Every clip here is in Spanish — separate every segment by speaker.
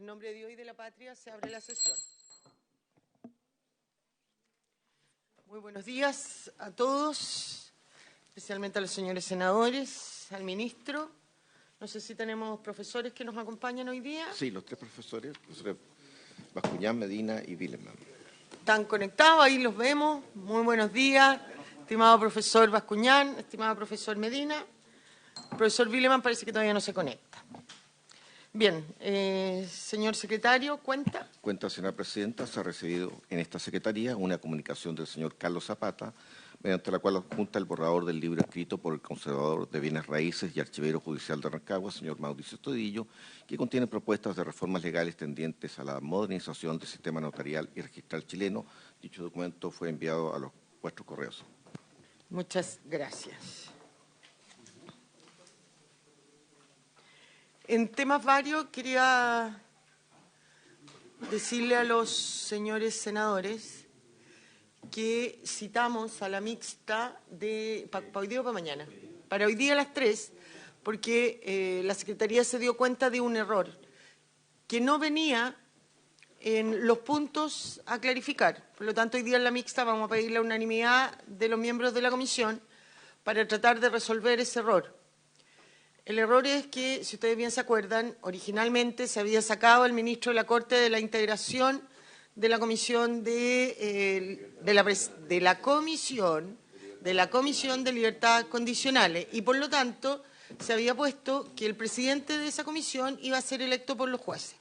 Speaker 1: En nombre de Dios y de la patria se abre la sesión. Muy buenos días a todos, especialmente a los señores senadores, al ministro. No sé si tenemos profesores que nos acompañan hoy día.
Speaker 2: Sí, los tres profesores, profesores Bascuñán, Medina y Vileman.
Speaker 1: Están conectados, ahí los vemos. Muy buenos días, estimado profesor Bascuñán, estimado profesor Medina. El profesor Vileman parece que todavía no se conecta. Bien, señor secretario, ¿cuenta?
Speaker 2: Cuenta, señora presidenta, se ha recibido en esta secretaría una comunicación del señor Carlos Zapata, mediante la cual adjunta el borrador del libro escrito por el conservador de bienes raíces y archivero judicial de Rancagua, señor Mauricio Estudillo, que contiene propuestas de reformas legales tendientes a la modernización del sistema notarial y registral chileno. Dicho documento fue enviado a vuestros correos.
Speaker 1: Muchas gracias. En temas varios, quería decirle a los señores senadores que citamos a la mixta para hoy día o para mañana. Para hoy día a las 3, porque la Secretaría se dio cuenta de un error que no venía en los puntos a clarificar. Por lo tanto, hoy día en la mixta vamos a pedir la unanimidad de los miembros de la comisión para tratar de resolver ese error. El error es que, si ustedes bien se acuerdan, originalmente se había sacado el ministro de la Corte de la integración de la Comisión de Libertades Condicionales y, por lo tanto, se había puesto que el presidente de esa comisión iba a ser electo por los jueces.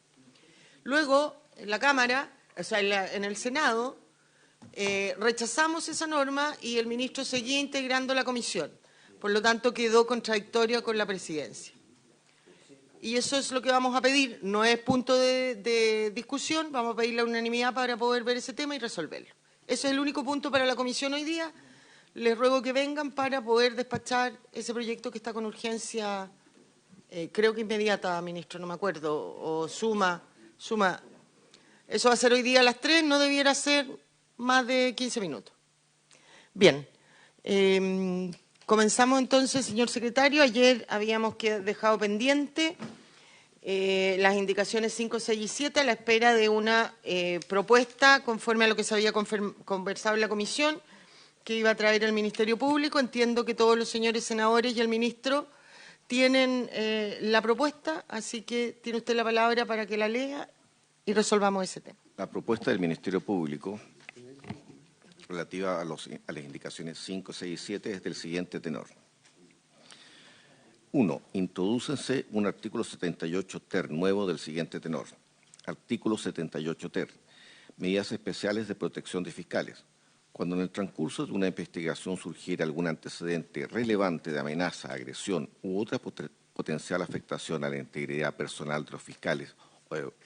Speaker 1: Luego, en la Cámara, o sea, en el Senado, rechazamos esa norma y el ministro seguía integrando la comisión. Por lo tanto, quedó contradictoria con la presidencia. Y eso es lo que vamos a pedir. No es punto de discusión. Vamos a pedir la unanimidad para poder ver ese tema y resolverlo. Ese es el único punto para la comisión hoy día. Les ruego que vengan para poder despachar ese proyecto que está con urgencia, creo que inmediata, ministro, no me acuerdo, o suma. Eso va a ser hoy día a las 3, no debiera ser más de 15 minutos. Bien. Comenzamos entonces, señor secretario. Ayer habíamos dejado pendiente las indicaciones 5, 6 y 7 a la espera de una propuesta conforme a lo que se había conversado en la comisión que iba a traer el Ministerio Público. Entiendo que todos los señores senadores y el ministro tienen la propuesta, así que tiene usted la palabra para que la lea y resolvamos ese tema.
Speaker 2: La propuesta del Ministerio Público relativa a las indicaciones 5, 6 y 7 es del siguiente tenor. 1. Introdúcense un artículo 78 ter nuevo del siguiente tenor. Artículo 78 ter. Medidas especiales de protección de fiscales. Cuando en el transcurso de una investigación surgiera algún antecedente relevante de amenaza, agresión u otra potencial afectación a la integridad personal de los fiscales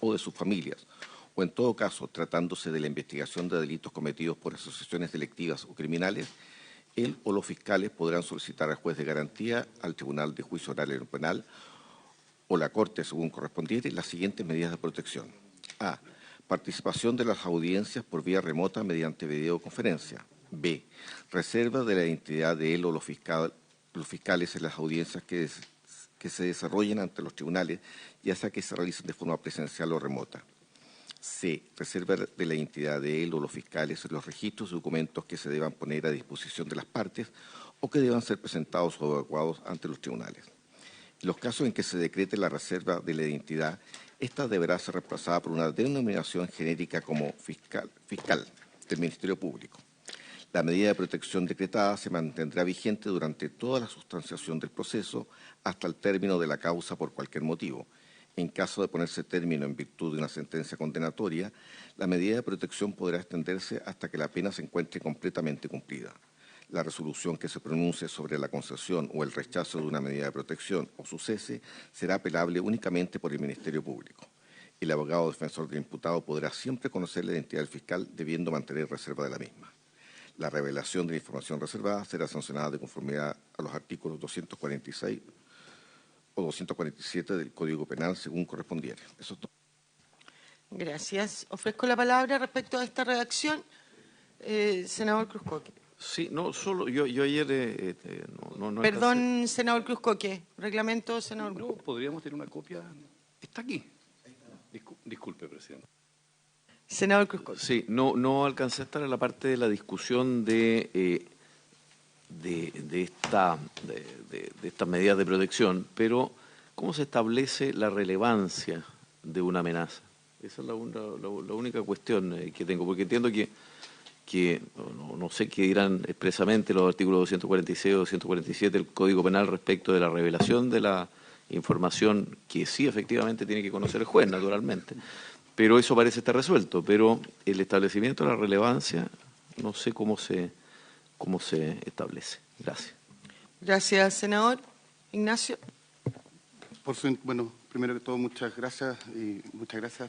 Speaker 2: o de sus familias, o en todo caso tratándose de la investigación de delitos cometidos por asociaciones delictivas o criminales, él o los fiscales podrán solicitar al juez de garantía, al Tribunal de Juicio Oral y Penal o la Corte, según correspondiere, las siguientes medidas de protección. A. Participación de las audiencias por vía remota mediante videoconferencia. B. Reserva de la identidad de él o los fiscales en las audiencias que se desarrollen ante los tribunales, ya sea que se realicen de forma presencial o remota. C. Reserva de la identidad de él o los fiscales en los registros y documentos que se deban poner a disposición de las partes o que deban ser presentados o evacuados ante los tribunales. En los casos en que se decrete la reserva de la identidad, esta deberá ser reemplazada por una denominación genérica como fiscal del Ministerio Público. La medida de protección decretada se mantendrá vigente durante toda la sustanciación del proceso hasta el término de la causa por cualquier motivo. En caso de ponerse término en virtud de una sentencia condenatoria, la medida de protección podrá extenderse hasta que la pena se encuentre completamente cumplida. La resolución que se pronuncie sobre la concesión o el rechazo de una medida de protección o su cese será apelable únicamente por el Ministerio Público. El abogado defensor del imputado podrá siempre conocer la identidad del fiscal, debiendo mantener reserva de la misma. La revelación de la información reservada será sancionada de conformidad a los artículos 246 o 247 del Código Penal, según correspondiere. Eso es todo.
Speaker 1: Gracias. Ofrezco la palabra respecto a esta redacción. Senador Cruzcoque.
Speaker 3: Sí, no, solo yo ayer no
Speaker 1: Perdón,
Speaker 3: alcancé.
Speaker 1: senador Cruzcoque. Reglamento, senador Cruzcoque.
Speaker 3: No, podríamos tener una copia. Está aquí. Disculpe. Disculpe, presidente.
Speaker 1: Senador Cruzcoque.
Speaker 3: Sí, no alcancé a estar en la parte de la discusión de estas medidas de protección, pero ¿cómo se establece la relevancia de una amenaza? Esa es la única cuestión que tengo, porque entiendo que no sé qué dirán expresamente los artículos 246 o 247 del Código Penal respecto de la revelación de la información que sí efectivamente tiene que conocer el juez, naturalmente. Pero eso parece estar resuelto, pero el establecimiento de la relevancia no sé cómo se establece. Gracias.
Speaker 1: Gracias, senador. Ignacio.
Speaker 4: Bueno, primero que todo, muchas gracias,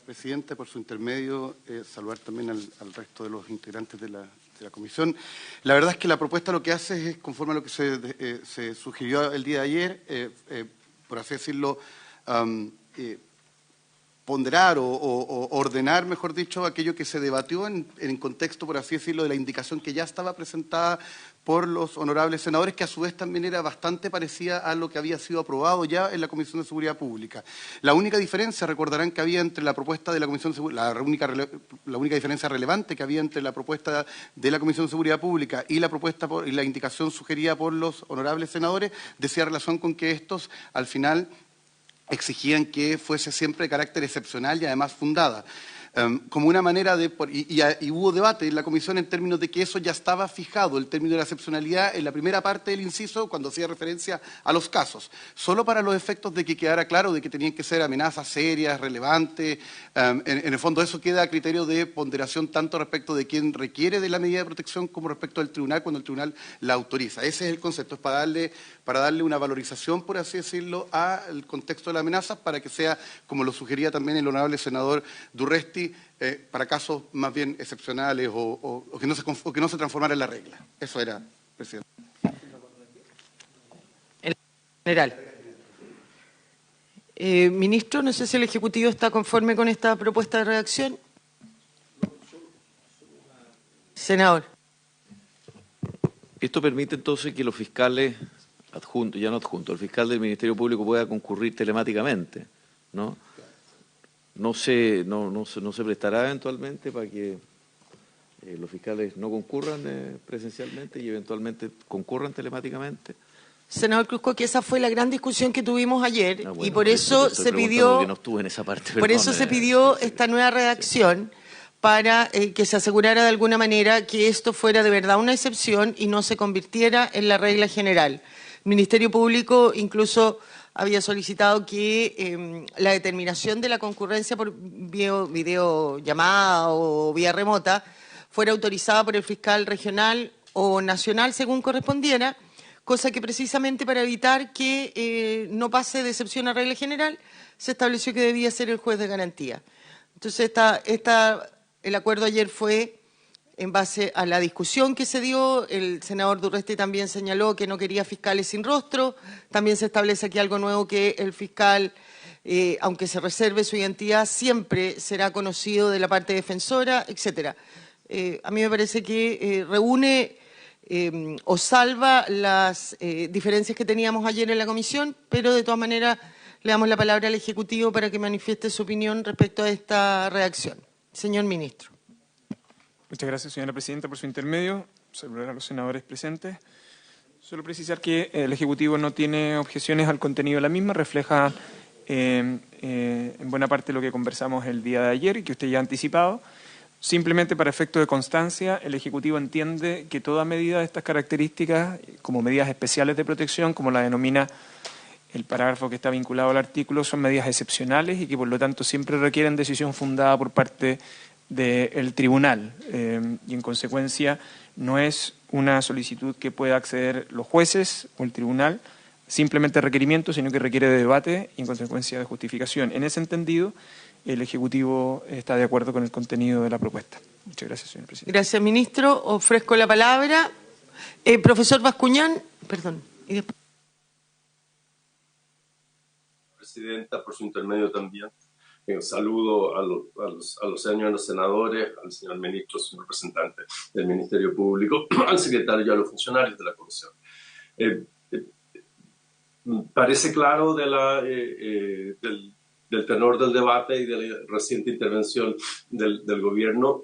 Speaker 4: presidente, por su intermedio. Saludar también al resto de los integrantes de la comisión. La verdad es que la propuesta lo que hace es, conforme a lo que se sugirió el día de ayer, por así decirlo, ponderar o ordenar, mejor dicho, aquello que se debatió en contexto, por así decirlo, de la indicación que ya estaba presentada por los honorables senadores, que a su vez también era bastante parecida a lo que había sido aprobado ya en la Comisión de Seguridad Pública. La única diferencia, recordarán que había entre la propuesta de la Comisión de Seguridad, la única diferencia relevante que había entre la propuesta de la Comisión de Seguridad Pública y la indicación sugerida por los honorables senadores, decía relación con que estos, al final, exigían que fuese siempre de carácter excepcional y además fundada. Como una manera de... Y hubo debate en la comisión en términos de que eso ya estaba fijado, el término de la excepcionalidad, en la primera parte del inciso, cuando hacía referencia a los casos. Solo para los efectos de que quedara claro de que tenían que ser amenazas serias, relevantes. En el fondo eso queda a criterio de ponderación tanto respecto de quien requiere de la medida de protección como respecto del tribunal cuando el tribunal la autoriza. Ese es el concepto, es para darle una valorización, por así decirlo, al contexto de la amenaza, para que sea, como lo sugería también el honorable senador Durresti, para casos más bien excepcionales o que no se transformara en la regla. Eso era, presidente.
Speaker 1: En general. Ministro, no sé si el Ejecutivo está conforme con esta propuesta de redacción. Senador.
Speaker 3: Esto permite entonces que los fiscales adjuntos, ya no adjuntos, el fiscal del Ministerio Público pueda concurrir telemáticamente, ¿no? No se prestará eventualmente para que los fiscales no concurran presencialmente y eventualmente concurran telemáticamente.
Speaker 1: Senador Cruzcoque, esa fue la gran discusión que tuvimos ayer
Speaker 3: Bueno,
Speaker 1: y por eso se pidió,
Speaker 3: no estuve en esa parte,
Speaker 1: por eso se pidió esta nueva redacción para que se asegurara de alguna manera que esto fuera de verdad una excepción y no se convirtiera en la regla general. El Ministerio Público incluso había solicitado que la determinación de la concurrencia por videollamada o vía remota fuera autorizada por el fiscal regional o nacional según correspondiera, cosa que precisamente para evitar que no pase de excepción a regla general, se estableció que debía ser el juez de garantía. Entonces, el acuerdo ayer fue en base a la discusión que se dio. El senador Durresti también señaló que no quería fiscales sin rostro. También se establece aquí algo nuevo, que el fiscal, aunque se reserve su identidad, siempre será conocido de la parte defensora, etcétera. A mí me parece que reúne o salva las diferencias que teníamos ayer en la comisión, pero de todas maneras le damos la palabra al Ejecutivo para que manifieste su opinión respecto a esta redacción. Señor Ministro.
Speaker 5: Muchas gracias, señora presidenta, por su intermedio. Saludar a los senadores presentes. Solo precisar que el Ejecutivo no tiene objeciones al contenido de la misma, refleja en buena parte lo que conversamos el día de ayer y que usted ya ha anticipado. Simplemente para efecto de constancia, el Ejecutivo entiende que toda medida de estas características, como medidas especiales de protección, como la denomina el parágrafo que está vinculado al artículo, son medidas excepcionales y que por lo tanto siempre requieren decisión fundada por parte del tribunal y en consecuencia no es una solicitud que pueda acceder los jueces o el tribunal, simplemente requerimiento, sino que requiere de debate y en consecuencia de justificación. En ese entendido, el Ejecutivo está de acuerdo con el contenido de la propuesta. Muchas gracias, señor presidente.
Speaker 1: Gracias, ministro. Ofrezco la palabra. Profesor Bascuñán, perdón. Y después...
Speaker 6: Presidenta, por su intermedio también. Saludo a los señores senadores, al señor ministro, señor representante del Ministerio Público, al secretario y a los funcionarios de la Comisión. Parece claro del del tenor del debate y de la reciente intervención del gobierno,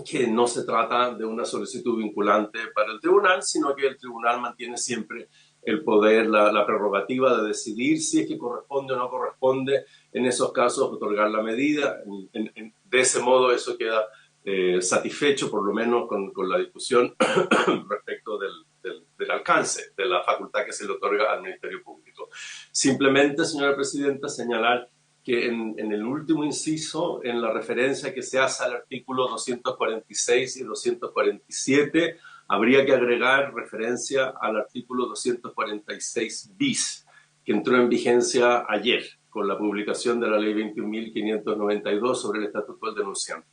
Speaker 6: que no se trata de una solicitud vinculante para el tribunal, sino que el tribunal mantiene siempre el poder, la prerrogativa de decidir si es que corresponde o no corresponde en esos casos otorgar la medida. De ese modo eso queda satisfecho, por lo menos con la discusión respecto del alcance de la facultad que se le otorga al Ministerio Público. Simplemente, señora Presidenta, señalar que en el último inciso, en la referencia que se hace al artículo 246 y 247, habría que agregar referencia al artículo 246 bis, que entró en vigencia ayer, con la publicación de la Ley 21.592 sobre el Estatuto del Denunciante.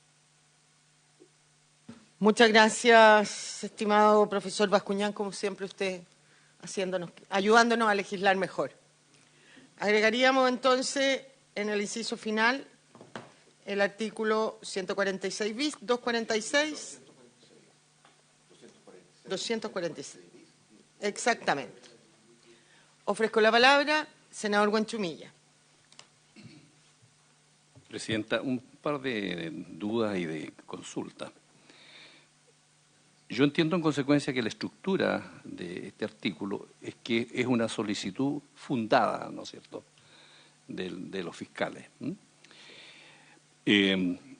Speaker 1: Muchas gracias, estimado profesor Bascuñán, como siempre usted ayudándonos a legislar mejor. Agregaríamos entonces en el inciso final el artículo 146 bis, 246, 246. Exactamente. Ofrezco la palabra, senador Huanchumilla.
Speaker 7: Presidenta, un par de dudas y de consultas. Yo entiendo en consecuencia que la estructura de este artículo es que es una solicitud fundada, ¿no es cierto?, de los fiscales.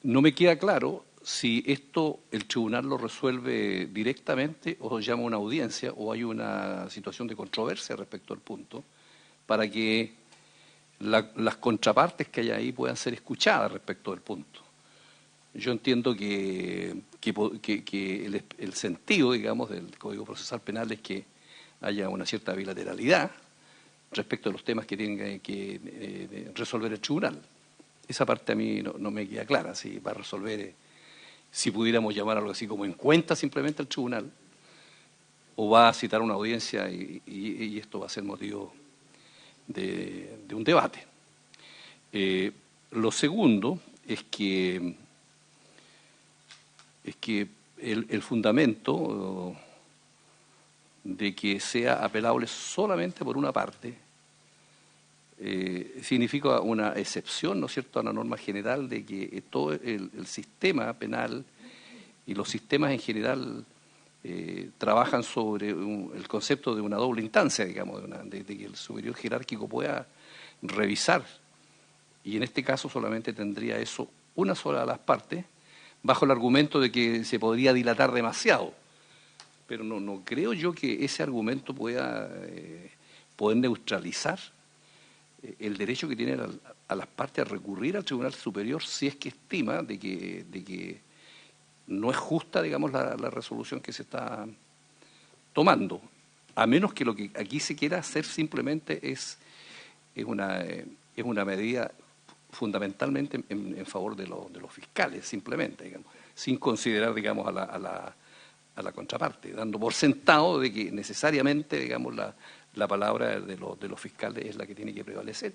Speaker 7: No me queda claro si esto el tribunal lo resuelve directamente o llama a una audiencia o hay una situación de controversia respecto al punto para que las contrapartes que hay ahí puedan ser escuchadas respecto del punto. Yo entiendo que el sentido, digamos, del Código Procesal Penal es que haya una cierta bilateralidad respecto a los temas que tiene que resolver el tribunal. Esa parte a mí no me queda clara, si va a resolver, si pudiéramos llamar algo así como en cuenta simplemente al tribunal, o va a citar una audiencia y esto va a ser motivo de un debate. Lo segundo es que el fundamento de que sea apelable solamente por una parte significa una excepción, ¿no es cierto?, a la norma general de que todo el sistema penal y los sistemas en general trabajan sobre el concepto de una doble instancia, digamos, de que el superior jerárquico pueda revisar, y en este caso solamente tendría eso una sola de las partes, bajo el argumento de que se podría dilatar demasiado. Pero no creo yo que ese argumento pueda poder neutralizar el derecho que tienen a las partes a recurrir al Tribunal Superior si es que estima de que no es justa, digamos, la resolución que se está tomando, a menos que lo que aquí se quiera hacer simplemente es una medida fundamentalmente en favor de los fiscales, simplemente, digamos, sin considerar, digamos, a la contraparte, dando por sentado de que necesariamente, digamos, la palabra de los fiscales es la que tiene que prevalecer.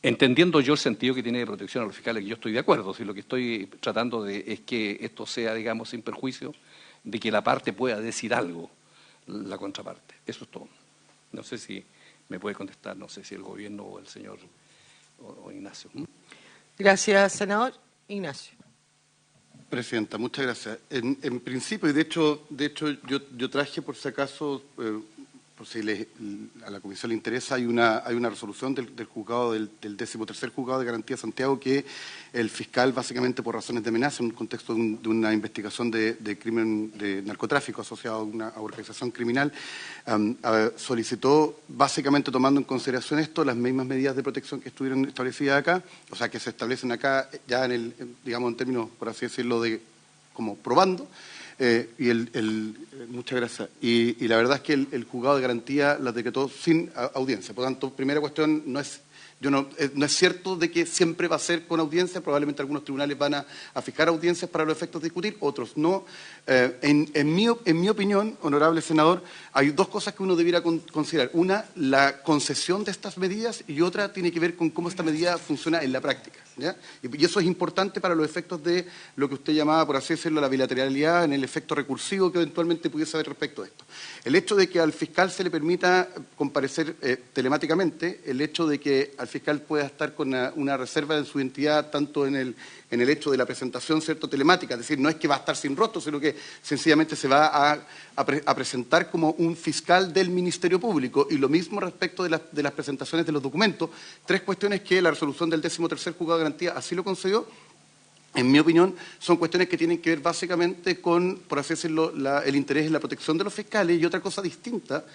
Speaker 7: Entendiendo yo el sentido que tiene de protección a los fiscales, que yo estoy de acuerdo, si lo que estoy tratando es que esto sea, digamos, sin perjuicio de que la parte pueda decir algo, la contraparte. Eso es todo. No sé si me puede contestar, no sé si el gobierno o el señor o Ignacio.
Speaker 1: Gracias, senador. Ignacio.
Speaker 4: Presidenta, muchas gracias. En principio, y de hecho yo traje, por si acaso, por si a la Comisión le interesa, hay una resolución del juzgado, del 13º Juzgado de Garantía de Santiago, que el fiscal, básicamente por razones de amenaza, en un contexto de una investigación de crimen de narcotráfico asociado a una organización criminal, solicitó, básicamente tomando en consideración esto, las mismas medidas de protección que estuvieron establecidas acá, o sea, que se establecen acá ya digamos, en términos, por así decirlo, de como probando. Muchas gracias. Y la verdad es que el juzgado de garantía las decretó sin audiencia. Por lo tanto, primera cuestión, no es cierto de que siempre va a ser con audiencia. Probablemente algunos tribunales van a fijar audiencias para los efectos de discutir, otros no. En mi opinión, honorable senador, hay dos cosas que uno debiera considerar. Una, la concesión de estas medidas, y otra tiene que ver con cómo esta medida funciona en la práctica, ¿ya? Y eso es importante para los efectos de lo que usted llamaba, por así decirlo, la bilateralidad, en el efecto recursivo que eventualmente pudiese haber respecto a esto. El hecho de que al fiscal se le permita comparecer telemáticamente, el hecho de que al fiscal pueda estar con una reserva en su identidad, tanto en el hecho de la presentación, ¿cierto?, telemática. Es decir, no es que va a estar sin rostro, sino que sencillamente se va a presentar como un fiscal del Ministerio Público. Y lo mismo respecto de las presentaciones de los documentos. Tres cuestiones que la resolución del 13º Juzgado de Garantía así lo concedió. En mi opinión, son cuestiones que tienen que ver básicamente con, por así decirlo, el interés en la protección de los fiscales, y otra cosa distinta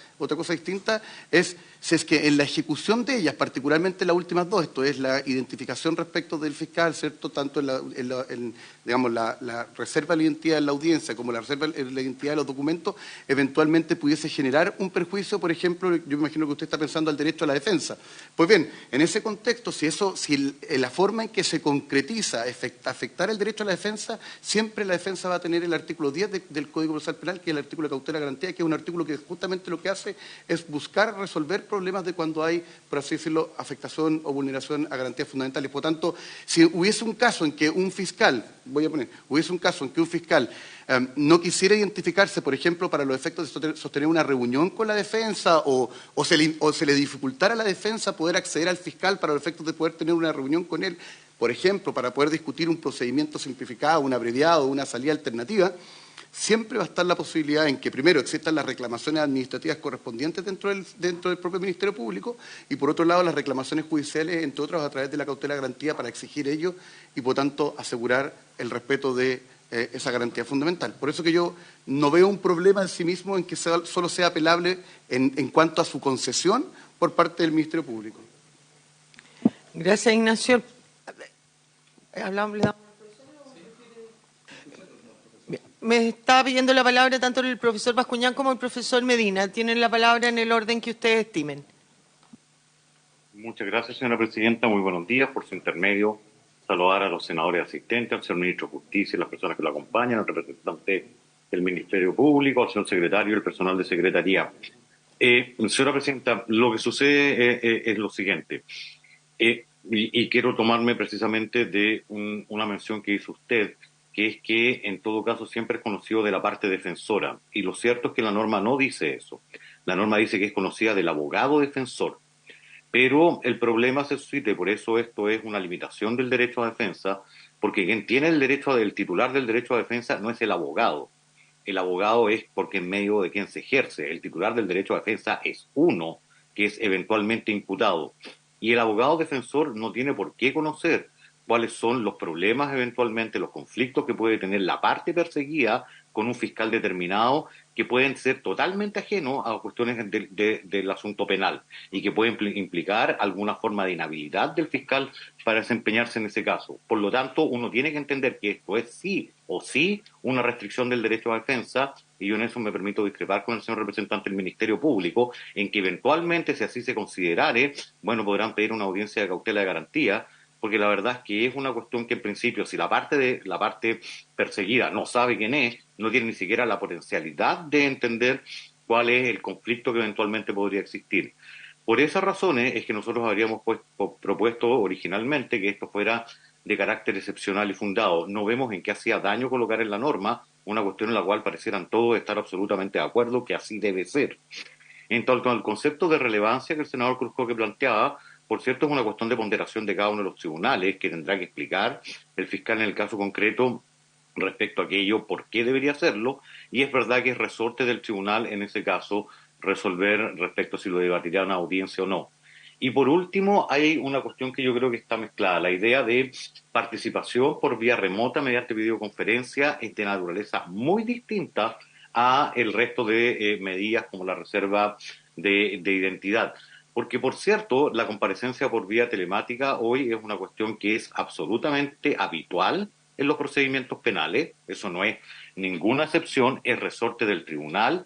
Speaker 4: es si es que en la ejecución de ellas, particularmente las últimas dos, esto es la identificación respecto del fiscal, ¿cierto?, tanto digamos, la reserva de la identidad en la audiencia como la reserva de la identidad de los documentos, eventualmente pudiese generar un perjuicio. Por ejemplo, yo me imagino que usted está pensando al derecho a la defensa. Pues bien, en ese contexto, si la forma en que se concretiza afectar el derecho a la defensa, siempre la defensa va a tener el artículo 10 del Código Procesal Penal, que es el artículo de cautela de garantía, que es un artículo que justamente lo que hace es buscar resolver problemas de cuando hay, por así decirlo, afectación o vulneración a garantías fundamentales. Por tanto, si hubiese un caso en que un fiscal, no quisiera identificarse, por ejemplo, para los efectos de sostener una reunión con la defensa, o se le dificultara a la defensa poder acceder al fiscal para los efectos de poder tener una reunión con él, por ejemplo, para poder discutir un procedimiento simplificado, un abreviado, una salida alternativa, siempre va a estar la posibilidad en que, primero, existan las reclamaciones administrativas correspondientes dentro del propio Ministerio Público, y por otro lado, las reclamaciones judiciales, entre otras, a través de la cautela de garantía, para exigir ello y, por tanto, asegurar el respeto de esa garantía fundamental. Por eso que yo no veo un problema en sí mismo en que solo sea apelable en cuanto a su concesión por parte del Ministerio Público.
Speaker 1: Gracias, Ignacio. Me está pidiendo la palabra tanto el profesor Bascuñán como el profesor Medina. Tienen la palabra en el orden que ustedes estimen.
Speaker 8: Muchas gracias, señora presidenta. Muy buenos días. Por su intermedio, saludar a los senadores asistentes, al señor ministro de Justicia y las personas que lo acompañan, al representante del Ministerio Público, al señor secretario y el personal de secretaría. Señora presidenta, lo que sucede es lo siguiente. Y quiero tomarme precisamente de una mención que hizo usted, que es que en todo caso siempre es conocido de la parte defensora. Y lo cierto es que la norma no dice eso. La norma dice que es conocida del abogado defensor. Pero el problema se suscita, y por eso esto es una limitación del derecho a defensa, porque quien tiene el titular del derecho a defensa no es el abogado. El abogado es porque en medio de quien se ejerce. El titular del derecho a defensa es uno que es eventualmente imputado. Y el abogado defensor no tiene por qué conocer cuáles son los problemas eventualmente, los conflictos que puede tener la parte perseguida con un fiscal determinado, que pueden ser totalmente ajenos a cuestiones del asunto penal y que pueden implicar alguna forma de inhabilidad del fiscal para desempeñarse en ese caso. Por lo tanto, uno tiene que entender que esto es sí o sí una restricción del derecho a defensa, y yo en eso me permito discrepar con el señor representante del Ministerio Público, en que eventualmente, si así se considerare, bueno, podrán pedir una audiencia de cautela de garantía, porque la verdad es que es una cuestión que en principio, si la parte perseguida no sabe quién es, no tiene ni siquiera la potencialidad de entender cuál es el conflicto que eventualmente podría existir. Por esas razones es que nosotros habríamos propuesto originalmente que esto fuera de carácter excepcional y fundado. No vemos en qué hacía daño colocar en la norma una cuestión en la cual parecieran todos estar absolutamente de acuerdo que así debe ser. En tanto al concepto de relevancia que el senador Cruzcoque planteaba, por cierto, es una cuestión de ponderación de cada uno de los tribunales que tendrá que explicar el fiscal en el caso concreto respecto a aquello, por qué debería hacerlo, y es verdad que es resorte del tribunal en ese caso resolver respecto a si lo debatirá una audiencia o no. Y por último, hay una cuestión que yo creo que está mezclada. La idea de participación por vía remota mediante videoconferencia es de naturaleza muy distinta a el resto de medidas como la reserva de identidad. Porque, por cierto, la comparecencia por vía telemática hoy es una cuestión que es absolutamente habitual en los procedimientos penales. Eso no es ninguna excepción, es resorte del tribunal.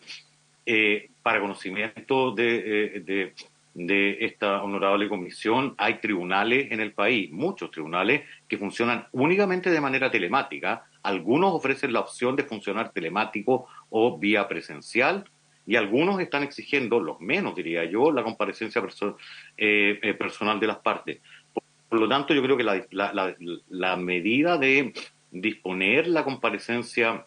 Speaker 8: Para conocimiento de esta honorable comisión, hay tribunales en el país, muchos tribunales, que funcionan únicamente de manera telemática. Algunos ofrecen la opción de funcionar telemático o vía presencial, y algunos están exigiendo, los menos diría yo, la comparecencia personal de las partes. Por lo tanto, yo creo que la medida de disponer la comparecencia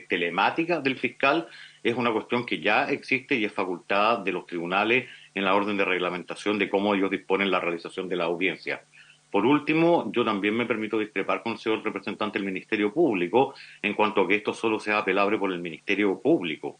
Speaker 8: telemática del fiscal es una cuestión que ya existe y es facultad de los tribunales en la orden de reglamentación de cómo ellos disponen la realización de la audiencia. Por último, yo también me permito discrepar con el señor representante del Ministerio Público en cuanto a que esto solo sea apelable por el Ministerio Público.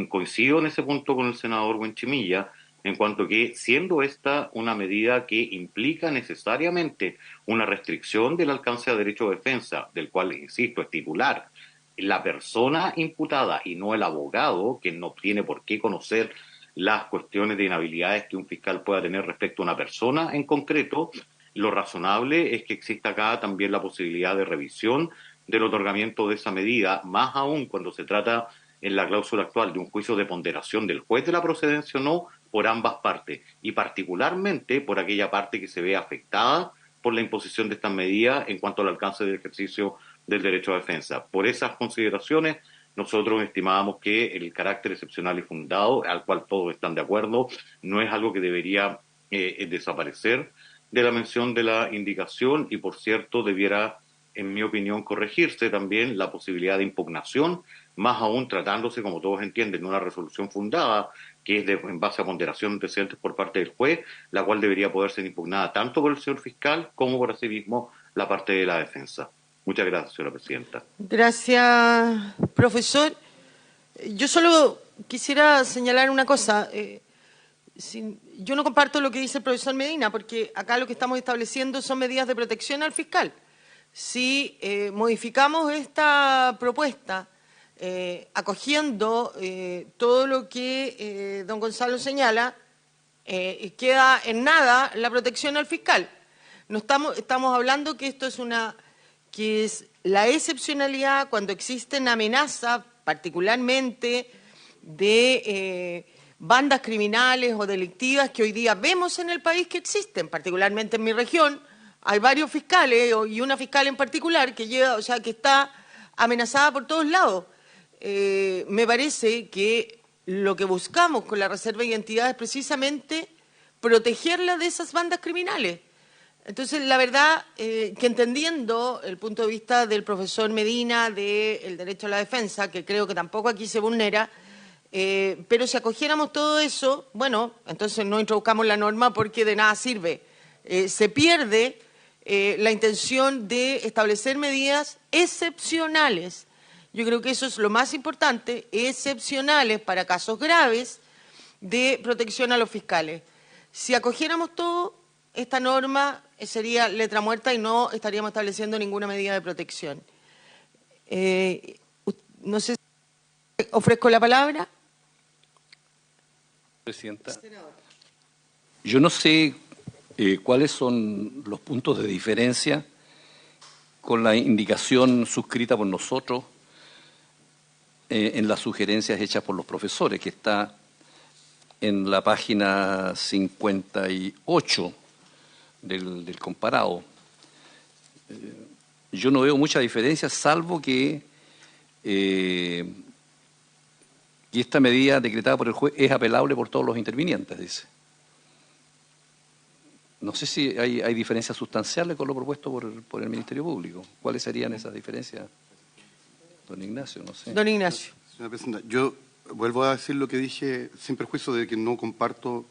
Speaker 8: Coincido en ese punto con el senador Buenchimilla, en cuanto que, siendo esta una medida que implica necesariamente una restricción del alcance a derecho de defensa, del cual, insisto, es titular la persona imputada y no el abogado, que no tiene por qué conocer las cuestiones de inhabilidades que un fiscal pueda tener respecto a una persona en concreto, lo razonable es que exista acá también la posibilidad de revisión del otorgamiento de esa medida, más aún cuando se trata en la cláusula actual de un juicio de ponderación del juez de la procedencia o no por ambas partes, y particularmente por aquella parte que se ve afectada por la imposición de estas medidas en cuanto al alcance del ejercicio del derecho a defensa. Por esas consideraciones, nosotros estimábamos que el carácter excepcional y fundado, al cual todos están de acuerdo, no es algo que debería desaparecer de la mención de la indicación y, por cierto, debiera, en mi opinión, corregirse también la posibilidad de impugnación, más aún tratándose, como todos entienden, de una resolución fundada que es en base a ponderación de antecedentes por parte del juez, la cual debería poder ser impugnada tanto por el señor fiscal como por asimismo la parte de la defensa. Muchas gracias, señora presidenta.
Speaker 1: Gracias, profesor. Yo solo quisiera señalar una cosa. Yo no comparto lo que dice el profesor Medina, porque acá lo que estamos estableciendo son medidas de protección al fiscal. Si modificamos esta propuesta acogiendo todo lo que don Gonzalo señala, queda en nada la protección al fiscal. No estamos hablando que esto es que es la excepcionalidad cuando existen amenazas, particularmente de bandas criminales o delictivas que hoy día vemos en el país que existen, particularmente en mi región. Hay varios fiscales y una fiscal en particular que que está amenazada por todos lados. Me parece que lo que buscamos con la reserva de identidad es precisamente protegerla de esas bandas criminales. Entonces, la verdad que entendiendo el punto de vista del profesor Medina del derecho a la defensa, que creo que tampoco aquí se vulnera, pero si acogiéramos todo eso, bueno, entonces no introduzcamos la norma porque de nada sirve. Se pierde la intención de establecer medidas excepcionales. Yo creo que eso es lo más importante, excepcionales para casos graves de protección a los fiscales. Si acogiéramos todo, esta norma sería letra muerta y no estaríamos estableciendo ninguna medida de protección. No sé si ofrezco la palabra.
Speaker 7: Presidenta, yo no sé cuáles son los puntos de diferencia con la indicación suscrita por nosotros en las sugerencias hechas por los profesores, que está en la página 58 del comparado. Yo no veo mucha diferencia, salvo que esta medida decretada por el juez es apelable por todos los intervinientes, dice. No sé si hay diferencias sustanciales con lo propuesto por el Ministerio Público. ¿Cuáles serían esas diferencias, don Ignacio? No sé.
Speaker 1: Don Ignacio.
Speaker 4: Señora Presidenta, yo vuelvo a decir lo que dije sin perjuicio de que no comparto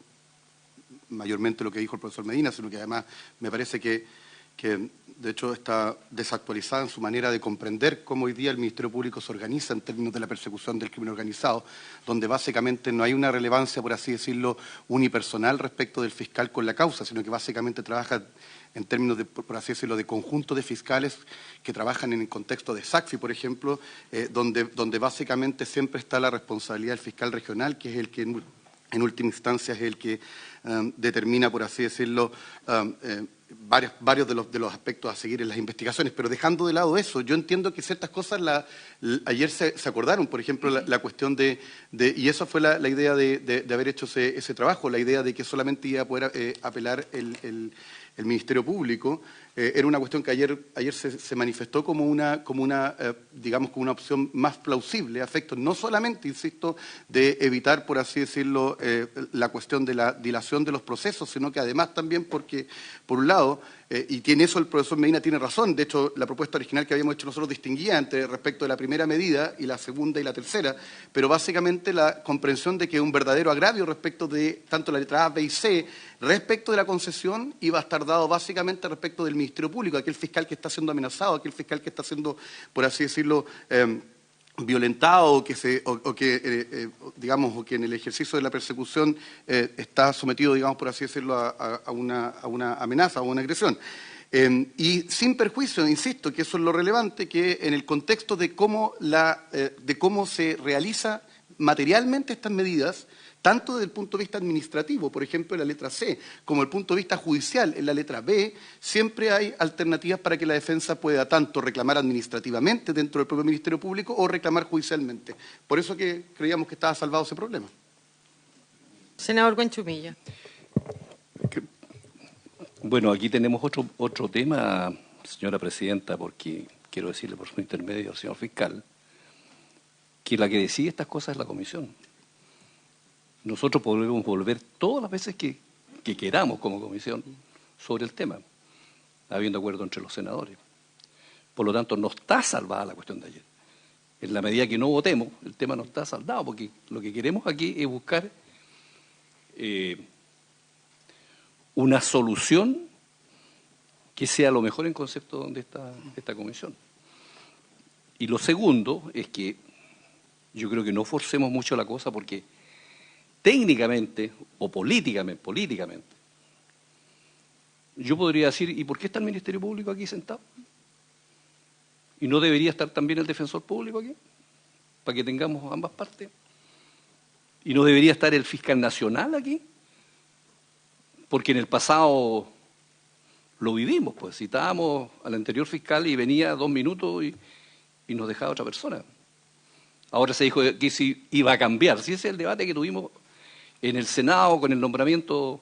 Speaker 4: mayormente lo que dijo el profesor Medina, sino que además me parece que de hecho está desactualizada en su manera de comprender cómo hoy día el Ministerio Público se organiza en términos de la persecución del crimen organizado, donde básicamente no hay una relevancia, por así decirlo, unipersonal respecto del fiscal con la causa, sino que básicamente trabaja en términos de, por así decirlo, de conjunto de fiscales que trabajan en el contexto de SACFI, por ejemplo, donde básicamente siempre está la responsabilidad del fiscal regional, que es el que en última instancia es el que determina, por así decirlo, varios de los aspectos a seguir en las investigaciones. Pero dejando de lado eso, yo entiendo que ciertas cosas ayer se acordaron, por ejemplo, la cuestión y esa fue la idea de haber hecho ese trabajo, la idea de que solamente iba a poder apelar el Ministerio Público, era una cuestión que ayer se manifestó como una opción más plausible, a efectos no solamente, insisto, de evitar, por así decirlo, la cuestión de la dilación de los procesos, sino que además también porque, por un lado, y tiene eso el profesor Medina tiene razón, de hecho la propuesta original que habíamos hecho nosotros distinguía entre respecto de la primera medida y la segunda y la tercera, pero básicamente la comprensión de que un verdadero agravio respecto de tanto la letra A, B y C, respecto de la concesión, iba a estar dado básicamente respecto del Ministerio Público, aquel fiscal que está siendo amenazado, aquel fiscal que está siendo, por así decirlo, violentado o que en el ejercicio de la persecución está sometido, digamos, por así decirlo, a una amenaza o una agresión. Y sin perjuicio, insisto, que eso es lo relevante, que en el contexto de cómo se realiza materialmente estas medidas, tanto desde el punto de vista administrativo, por ejemplo, en la letra C, como desde el punto de vista judicial, en la letra B, siempre hay alternativas para que la defensa pueda tanto reclamar administrativamente dentro del propio Ministerio Público o reclamar judicialmente. Por eso que creíamos que estaba salvado ese problema.
Speaker 1: Senador Huanchumilla.
Speaker 7: Bueno, aquí tenemos otro tema, señora presidenta, porque quiero decirle por su intermedio al señor fiscal, que la que decide estas cosas es la comisión. Nosotros podremos volver todas las veces que queramos como comisión sobre el tema, habiendo acuerdo entre los senadores. Por lo tanto, no está salvada la cuestión de ayer. En la medida que no votemos, el tema no está saldado, porque lo que queremos aquí es buscar una solución que sea lo mejor en concepto de esta comisión. Y lo segundo es que yo creo que no forcemos mucho la cosa, porque técnicamente o políticamente, yo podría decir, ¿y por qué está el Ministerio Público aquí sentado? ¿Y no debería estar también el Defensor Público aquí? Para que tengamos ambas partes. ¿Y no debería estar el Fiscal Nacional aquí? Porque en el pasado lo vivimos, pues citábamos al anterior fiscal y venía 2 minutos y nos dejaba otra persona. Ahora se dijo que si iba a cambiar, si ese es el debate que tuvimos en el Senado con el nombramiento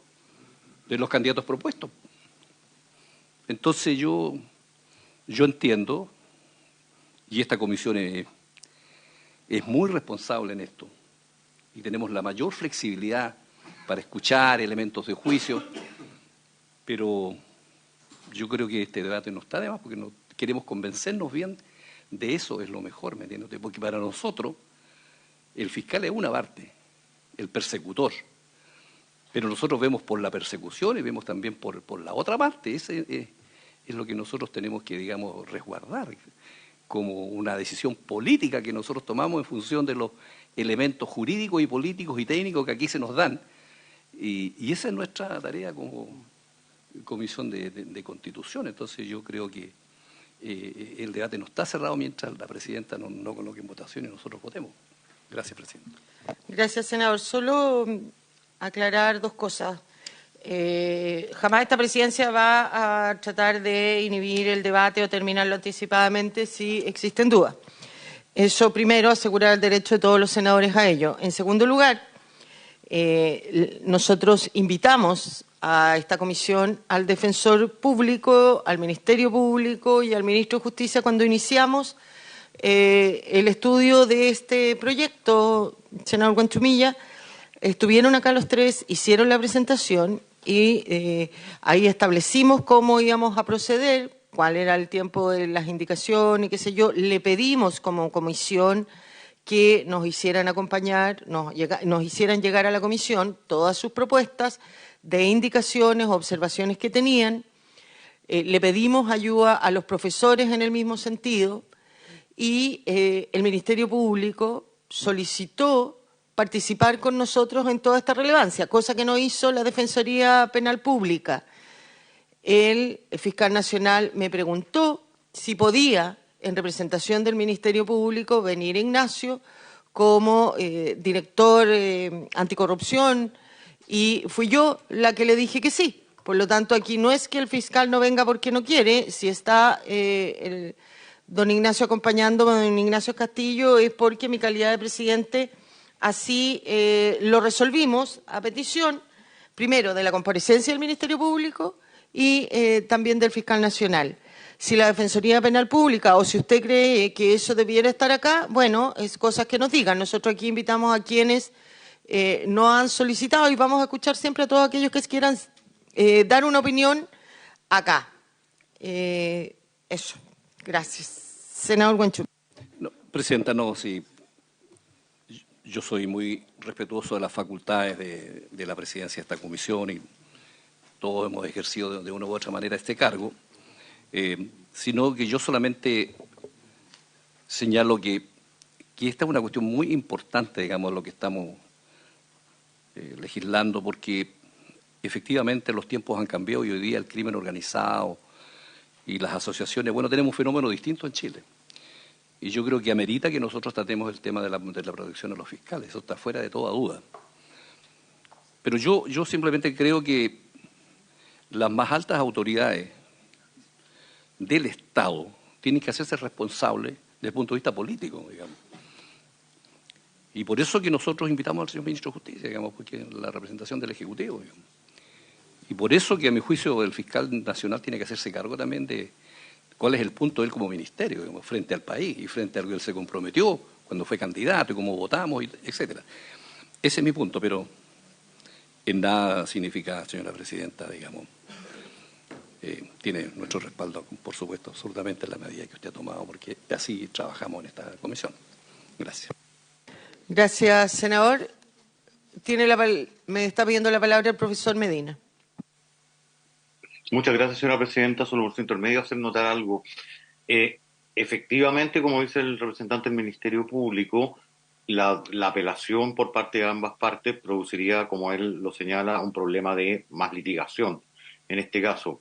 Speaker 7: de los candidatos propuestos. Entonces yo entiendo, y esta comisión es muy responsable en esto, y tenemos la mayor flexibilidad para escuchar elementos de juicio, pero yo creo que este debate no está de más, porque no queremos convencernos bien de eso, es lo mejor, ¿me entiendes? Porque para nosotros el fiscal es una parte, el persecutor, pero nosotros vemos por la persecución y vemos también por la otra parte. Ese es lo que nosotros tenemos que, digamos, resguardar como una decisión política que nosotros tomamos en función de los elementos jurídicos y políticos y técnicos que aquí se nos dan, y esa es nuestra tarea como Comisión de Constitución. Entonces yo creo que el debate no está cerrado mientras la presidenta no coloque en votación y nosotros votemos. Gracias, presidente.
Speaker 1: Gracias, senador. Solo aclarar 2 cosas. Jamás esta presidencia va a tratar de inhibir el debate o terminarlo anticipadamente si existen dudas. Eso primero, asegurar el derecho de todos los senadores a ello. En segundo lugar, nosotros invitamos a esta comisión al Defensor Público, al Ministerio Público y al Ministro de Justicia cuando iniciamos el estudio de este proyecto. Senador Huanchumilla, estuvieron acá los 3, hicieron la presentación y ahí establecimos cómo íbamos a proceder, cuál era el tiempo de las indicaciones, qué sé yo. Le pedimos como comisión que nos hicieran acompañar, nos hicieran llegar a la comisión todas sus propuestas de indicaciones, observaciones que tenían. Le pedimos ayuda a los profesores en el mismo sentido y el Ministerio Público solicitó participar con nosotros en toda esta relevancia, cosa que no hizo la Defensoría Penal Pública. El fiscal nacional me preguntó si podía, en representación del Ministerio Público, venir Ignacio como director anticorrupción, y fui yo la que le dije que sí. Por lo tanto, aquí no es que el fiscal no venga porque no quiere, si está don Ignacio acompañándome, don Ignacio Castillo, es porque mi calidad de presidente así lo resolvimos a petición, primero, de la comparecencia del Ministerio Público y también del fiscal nacional. Si la Defensoría Penal Pública o si usted cree que eso debiera estar acá, bueno, es cosas que nos digan. Nosotros aquí invitamos a quienes no han solicitado y vamos a escuchar siempre a todos aquellos que quieran dar una opinión acá. Eso. Gracias. Senador Huanchul.
Speaker 7: No, Presidenta, no, sí. Yo soy muy respetuoso de las facultades de la presidencia de esta comisión y todos hemos ejercido de una u otra manera este cargo, sino que yo solamente señalo que esta es una cuestión muy importante, digamos, lo que estamos legislando, porque efectivamente los tiempos han cambiado y hoy día el crimen organizado y las asociaciones, bueno, tenemos un fenómeno distinto en Chile. Y yo creo que amerita que nosotros tratemos el tema de la protección a los fiscales, eso está fuera de toda duda. Pero yo simplemente creo que las más altas autoridades del Estado tienen que hacerse responsables desde el punto de vista político, digamos. Y por eso que nosotros invitamos al señor Ministro de Justicia, digamos, porque es la representación del Ejecutivo, digamos. Y por eso que a mi juicio el fiscal nacional tiene que hacerse cargo también de cuál es el punto de él como ministerio, digamos, frente al país y frente a lo que él se comprometió cuando fue candidato y cómo votamos, etcétera. Ese es mi punto, pero en nada significa, señora Presidenta, digamos, tiene nuestro respaldo, por supuesto, absolutamente en la medida que usted ha tomado, porque así trabajamos en esta comisión. Gracias.
Speaker 1: Gracias, senador. Me está pidiendo la palabra el profesor Medina.
Speaker 8: Muchas gracias, señora Presidenta. Solo por su intermedio hacer notar algo. Efectivamente, como dice el representante del Ministerio Público, la apelación por parte de ambas partes produciría, como él lo señala, un problema de más litigación, en este caso.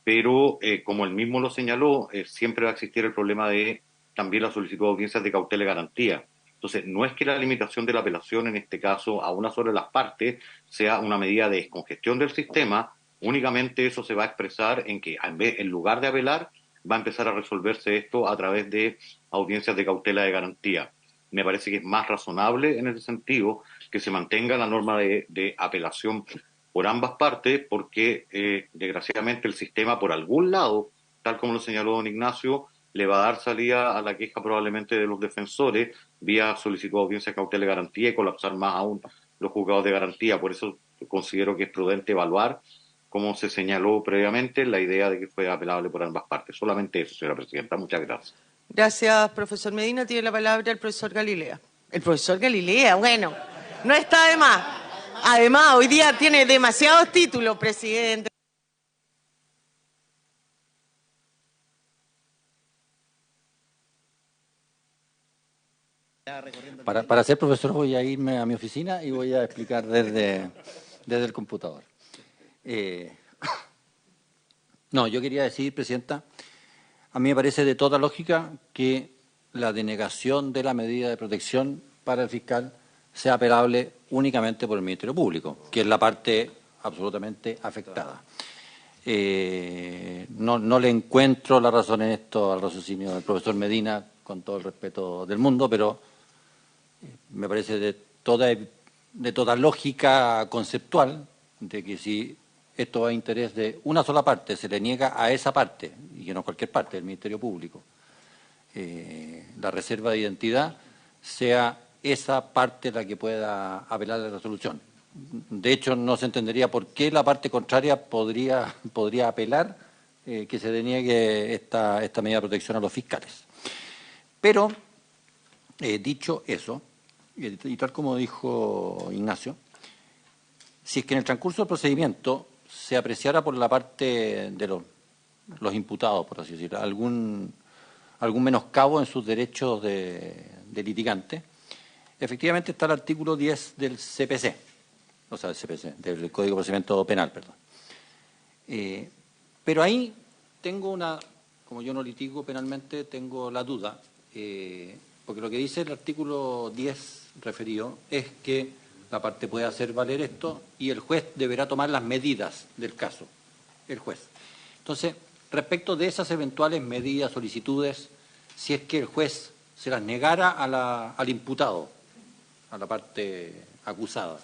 Speaker 8: Pero, como él mismo lo señaló, siempre va a existir el problema de también la solicitud de audiencias de cautela y garantía. Entonces, no es que la limitación de la apelación, en este caso, a una sola de las partes, sea una medida de descongestión del sistema. Únicamente eso se va a expresar en que, en lugar de apelar, va a empezar a resolverse esto a través de audiencias de cautela de garantía. Me parece que es más razonable en ese sentido que se mantenga la norma de apelación por ambas partes, porque desgraciadamente el sistema, por algún lado, tal como lo señaló don Ignacio, le va a dar salida a la queja probablemente de los defensores vía solicitud de audiencia de cautela y garantía y colapsar más aún los juzgados de garantía. Por eso considero que es prudente evaluar, como se señaló previamente, la idea de que fue apelable por ambas partes. Solamente eso, señora Presidenta. Muchas gracias.
Speaker 1: Gracias, profesor Medina. Tiene la palabra el profesor Galilea. El profesor Galilea, bueno, no está de más. Además, hoy día tiene demasiados títulos, presidente.
Speaker 9: Para ser profesor voy a irme a mi oficina y voy a explicar desde el computador. No, yo quería decir, Presidenta, a mí me parece de toda lógica que la denegación de la medida de protección para el fiscal sea apelable únicamente por el Ministerio Público, que es la parte absolutamente afectada. No le encuentro la razón en esto al raciocinio del profesor Medina, con todo el respeto del mundo, pero me parece de toda lógica conceptual de que si esto va a interés de una sola parte, se le niega a esa parte, y que no cualquier parte del Ministerio Público, la reserva de identidad, sea esa parte la que pueda apelar a la resolución. De hecho, no se entendería por qué la parte contraria podría apelar que se deniegue esta medida de protección a los fiscales. Pero, dicho eso, y tal como dijo Ignacio, si es que en el transcurso del procedimiento se apreciara por la parte de los imputados, por así decirlo, algún menoscabo en sus derechos de litigante, efectivamente está el artículo 10 del CPC, o sea, del Código de Procedimiento Penal, perdón. Pero ahí tengo como yo no litigo penalmente, tengo la duda, porque lo que dice el artículo 10 referido es que la parte puede hacer valer esto y el juez deberá tomar las medidas del caso, el juez. Entonces, respecto de esas eventuales medidas, solicitudes, si es que el juez se las negara al imputado, a la parte acusada,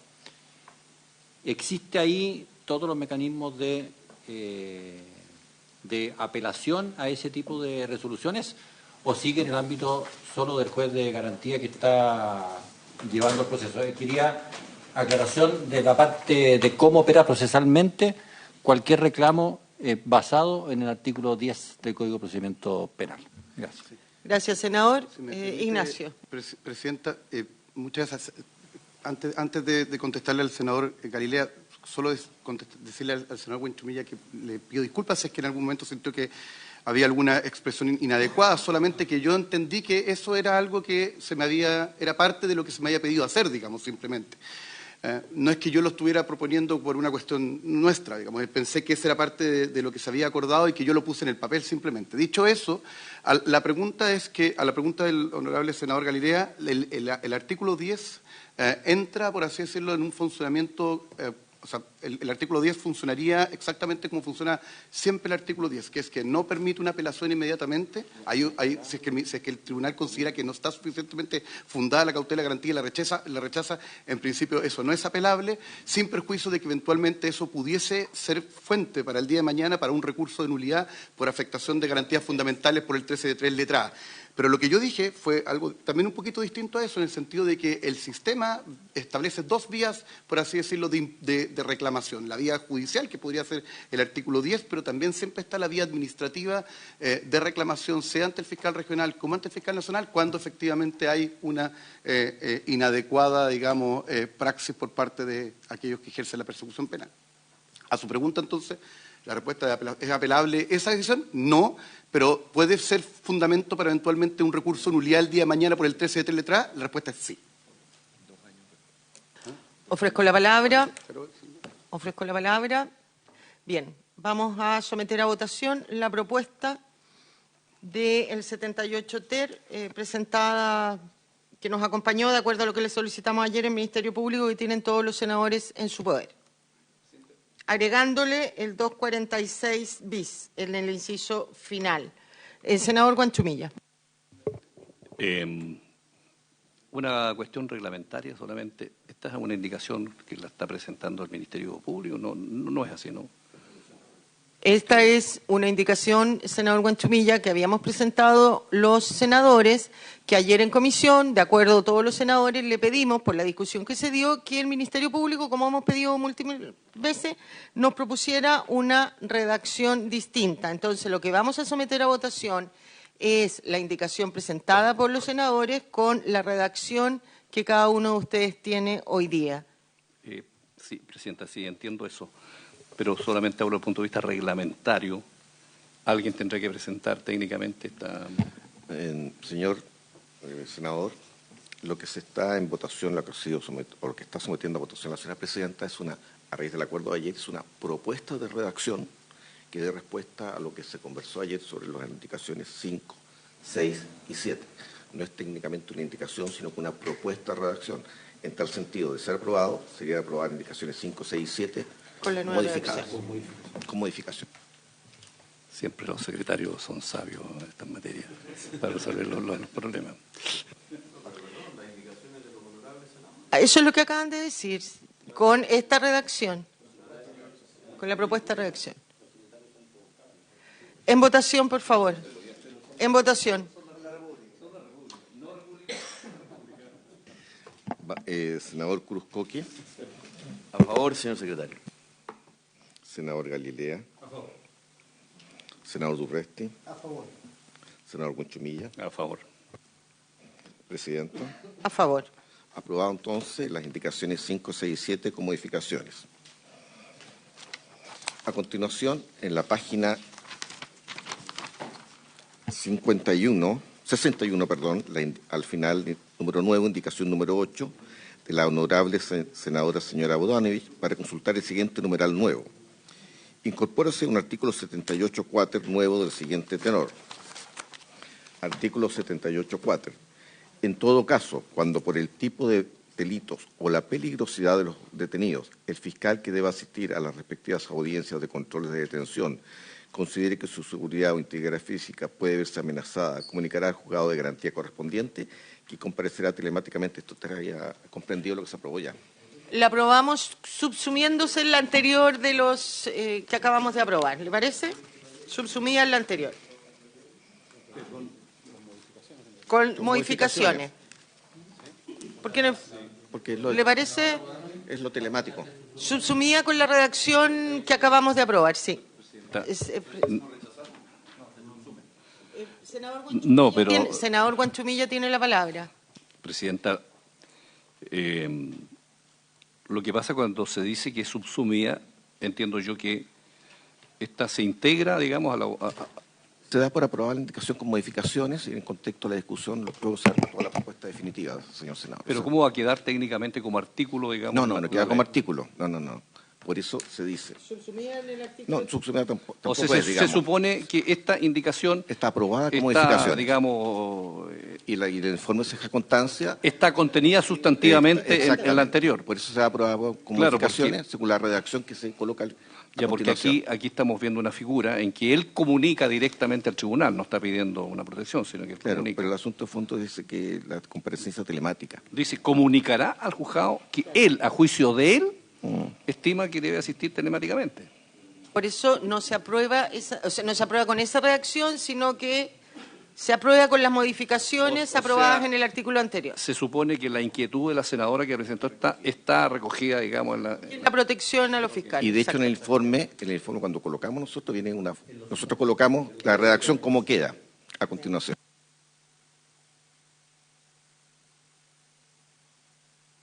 Speaker 9: existe ahí todos los mecanismos de de apelación a ese tipo de resoluciones o sigue en el ámbito solo del juez de garantía que está llevando el proceso? Quería aclaración de la parte de cómo opera procesalmente cualquier reclamo basado en el artículo 10 del Código de Procedimiento Penal. Gracias.
Speaker 1: Gracias, senador.
Speaker 4: Si me permite,
Speaker 1: Ignacio.
Speaker 4: Presidenta, muchas gracias. Antes de contestarle al senador Galilea, solo decirle al senador Buenchumilla que le pido disculpas si es que en algún momento sintió que había alguna expresión inadecuada, solamente que yo entendí que eso era algo que era parte de lo que se me había pedido hacer, digamos, simplemente. No es que yo lo estuviera proponiendo por una cuestión nuestra, digamos, pensé que esa era parte de lo que se había acordado y que yo lo puse en el papel simplemente. Dicho eso, a la pregunta del honorable senador Galilea, el artículo 10 entra, por así decirlo, en un funcionamiento, o sea, el artículo 10 funcionaría exactamente como funciona siempre el artículo 10, que es que no permite una apelación inmediatamente, si es que el tribunal considera que no está suficientemente fundada la cautela de garantía y la rechaza, en principio eso no es apelable, sin perjuicio de que eventualmente eso pudiese ser fuente para el día de mañana para un recurso de nulidad por afectación de garantías fundamentales por el 13 de 3 letra A. Pero lo que yo dije fue algo también un poquito distinto a eso, en el sentido de que el sistema establece dos vías, por así decirlo, de reclamación. La vía judicial, que podría ser el artículo 10, pero también siempre está la vía administrativa de reclamación, sea ante el fiscal regional como ante el fiscal nacional, cuando efectivamente hay una inadecuada, digamos, praxis por parte de aquellos que ejercen la persecución penal. A su pregunta, entonces, la respuesta ¿es apelable esa decisión? No, pero ¿puede ser fundamento para eventualmente un recurso de nulidad el día de mañana por el 13 de 3 letra A? La respuesta es sí.
Speaker 1: Ofrezco la palabra. Bien, vamos a someter a votación la propuesta del 78 TER presentada, que nos acompañó de acuerdo a lo que le solicitamos ayer en el Ministerio Público, que tienen todos los senadores en su poder, agregándole el 246 bis en el inciso final. El senador Buenchumilla.
Speaker 7: Una cuestión reglamentaria solamente. Esta es una indicación que la está presentando el Ministerio Público. No es así, ¿no?
Speaker 1: Esta es una indicación, senador Buenchumilla, que habíamos presentado los senadores, que ayer en comisión, de acuerdo a todos los senadores, le pedimos, por la discusión que se dio, que el Ministerio Público, como hemos pedido múltiples veces, nos propusiera una redacción distinta. Entonces, lo que vamos a someter a votación es la indicación presentada por los senadores con la redacción que cada uno de ustedes tiene hoy día.
Speaker 7: Sí, Presidenta, sí, entiendo eso. Pero solamente hablo desde el punto de vista reglamentario. Alguien tendrá que presentar técnicamente esta...
Speaker 2: Señor senador, lo que se está en votación, lo que está sometiendo a votación la señora Presidenta es a raíz del acuerdo de ayer, es una propuesta de redacción que dé respuesta a lo que se conversó ayer sobre las indicaciones 5, 6 y 7. No es técnicamente una indicación, sino que una propuesta de redacción. En tal sentido, de ser aprobado, sería aprobar indicaciones 5, 6 y 7
Speaker 1: con la nueva
Speaker 2: modificadas. Con modificación.
Speaker 7: Siempre los secretarios son sabios en estas materias para resolver los problemas.
Speaker 1: Eso es lo que acaban de decir, con esta redacción, con la propuesta de redacción. En votación, por favor. En votación.
Speaker 2: Senador Cruz Coqui.
Speaker 3: A favor, señor secretario.
Speaker 2: Senador Galilea.
Speaker 10: A favor.
Speaker 2: Senador Durresti.
Speaker 10: A favor.
Speaker 2: Senador Buenchumilla.
Speaker 7: A favor.
Speaker 2: Presidenta.
Speaker 1: A favor.
Speaker 2: Aprobado entonces las indicaciones 5, 6 y 7 con modificaciones. A continuación, en la página 61, al final, número 9, indicación número 8, de la honorable senadora señora Bodanovich, para consultar el siguiente numeral nuevo. Incorpórase un artículo 78.4 nuevo del siguiente tenor. Artículo 78.4. En todo caso, cuando por el tipo de delitos o la peligrosidad de los detenidos, el fiscal que deba asistir a las respectivas audiencias de controles de detención considere que su seguridad o integridad física puede verse amenazada, comunicará al juzgado de garantía correspondiente, que comparecerá telemáticamente. Esto te había comprendido lo que se aprobó ya.
Speaker 1: La aprobamos subsumiéndose en la anterior de los que acabamos de aprobar. ¿Le parece? Subsumida en la anterior. Con modificaciones. ¿Por qué no?
Speaker 2: Porque
Speaker 1: ¿Le parece?
Speaker 2: es lo telemático.
Speaker 1: Subsumida con la redacción que acabamos de aprobar, sí.
Speaker 7: No, pero...
Speaker 1: Senador Guanchumilla tiene la palabra.
Speaker 7: Presidenta, lo que pasa cuando se dice que es subsumida, entiendo yo que esta se integra, digamos, a la...
Speaker 2: Se da por aprobar la indicación con modificaciones y en el contexto de la discusión luego se arma toda la propuesta definitiva, señor senador.
Speaker 7: Pero ¿cómo va a quedar técnicamente como artículo, digamos?
Speaker 2: No queda como artículo. No. Por eso se dice.
Speaker 1: ¿Subsumida en el artículo?
Speaker 2: No, subsumida tampoco
Speaker 7: O sea,
Speaker 2: es, digamos.
Speaker 7: se supone que esta indicación...
Speaker 2: Está aprobada con
Speaker 7: está,
Speaker 2: modificaciones.
Speaker 7: digamos...
Speaker 2: Y el informe se deja constancia.
Speaker 7: Está contenida sustantivamente en la anterior.
Speaker 2: Por eso se ha aprobado con
Speaker 7: Claro,
Speaker 2: modificaciones,
Speaker 7: porque...
Speaker 2: según la redacción que se coloca
Speaker 7: Ya, porque aquí estamos viendo una figura en que él comunica directamente al tribunal, no está pidiendo una protección, sino que él
Speaker 2: Claro,
Speaker 7: comunica.
Speaker 2: pero el asunto de fondo dice que la comparecencia telemática.
Speaker 7: Dice, comunicará al juzgado que él, a juicio de él, estima que debe asistir telemáticamente.
Speaker 1: Por eso no se aprueba no se aprueba con esa redacción, sino que se aprueba con las modificaciones aprobadas en el artículo anterior.
Speaker 7: Se supone que la inquietud de la senadora que presentó está recogida, digamos, en la...
Speaker 1: La protección a los fiscales.
Speaker 2: Y de hecho en el informe cuando colocamos nosotros nosotros colocamos la redacción como queda a continuación.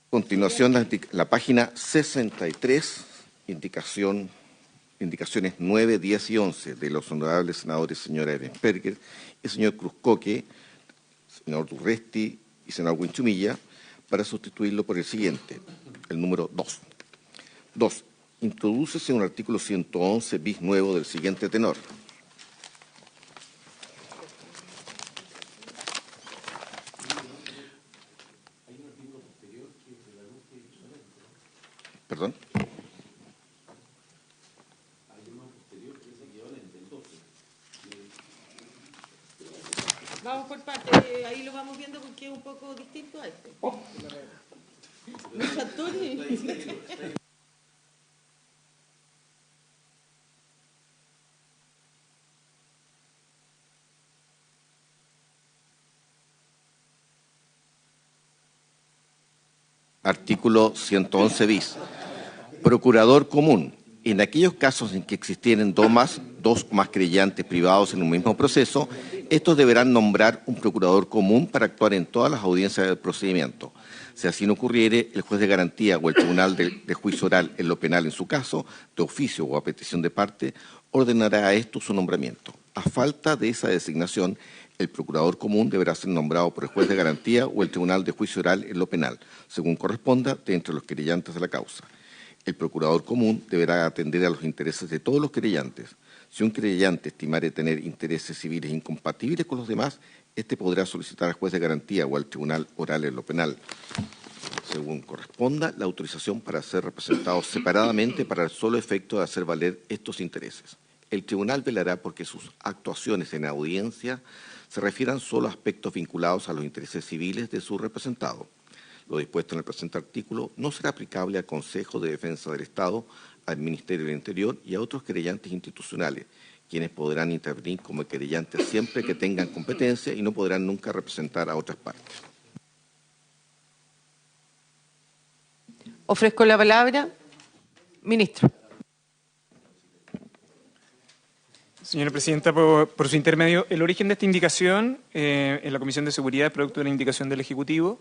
Speaker 2: A continuación la página 63, indicaciones 9, 10 y 11 de los honorables senadores señora Ebensperger y señor Cruzcoque, senador Durresti y senador Guinchumilla, para sustituirlo por el siguiente, el número 2. 2. Introdúcese un artículo 111 bis nuevo del siguiente tenor. ¿Perdón?
Speaker 1: Vamos por partes, ahí lo vamos viendo porque es un poco distinto a este. No se atone.
Speaker 2: Artículo 111 bis. Procurador común. En aquellos casos en que existieren dos o más creyentes privados en un mismo proceso, estos deberán nombrar un procurador común para actuar en todas las audiencias del procedimiento. Si así no ocurriere, el juez de garantía o el tribunal de juicio oral en lo penal en su caso, de oficio o a petición de parte, ordenará a esto su nombramiento. A falta de esa designación, el procurador común deberá ser nombrado por el juez de garantía o el tribunal de juicio oral en lo penal, según corresponda, de entre los querellantes de la causa. El procurador común deberá atender a los intereses de todos los querellantes. Si un querellante estimare tener intereses civiles incompatibles con los demás, éste podrá solicitar al juez de garantía o al tribunal oral en lo penal, según corresponda, la autorización para ser representado separadamente para el solo efecto de hacer valer estos intereses. El tribunal velará porque sus actuaciones en audiencia se refieran solo a aspectos vinculados a los intereses civiles de su representado. Lo dispuesto en el presente artículo no será aplicable al Consejo de Defensa del Estado, al Ministerio del Interior y a otros querellantes institucionales, quienes podrán intervenir como querellantes siempre que tengan competencia y no podrán nunca representar a otras partes.
Speaker 1: Ofrezco la palabra. Ministro.
Speaker 5: Señora Presidenta, por su intermedio, el origen de esta indicación en la Comisión de Seguridad es producto de una indicación del Ejecutivo.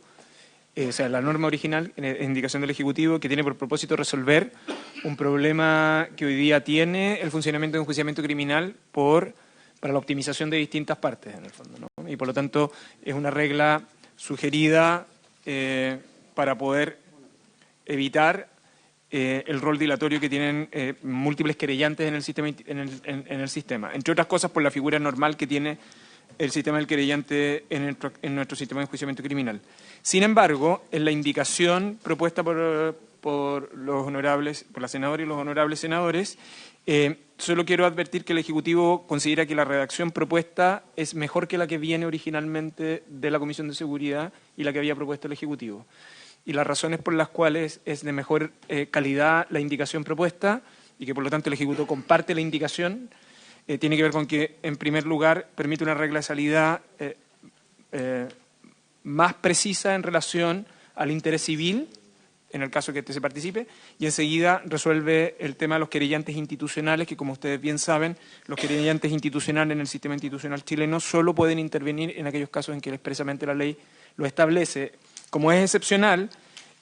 Speaker 5: O sea, la norma original, indicación del Ejecutivo, que tiene por propósito resolver un problema que hoy día tiene el funcionamiento de un enjuiciamiento criminal para la optimización de distintas partes, en el fondo, ¿no? Y por lo tanto es una regla sugerida para poder evitar el rol dilatorio que tienen múltiples querellantes en el sistema, entre otras cosas por la figura normal que tiene el sistema del querellante en nuestro sistema de enjuiciamiento criminal. Sin embargo, en la indicación propuesta por la senadora y los honorables senadores, solo quiero advertir que el Ejecutivo considera que la redacción propuesta es mejor que la que viene originalmente de la Comisión de Seguridad y la que había propuesto el Ejecutivo. y las razones por las cuales es de mejor calidad la indicación propuesta y que por lo tanto el Ejecutivo comparte la indicación, tiene que ver con que, en primer lugar, permite una regla de salida más precisa en relación al interés civil, en el caso que este se participe, y enseguida resuelve el tema de los querellantes institucionales, que como ustedes bien saben, los querellantes institucionales en el sistema institucional chileno solo pueden intervenir en aquellos casos en que expresamente la ley lo establece. Como es excepcional,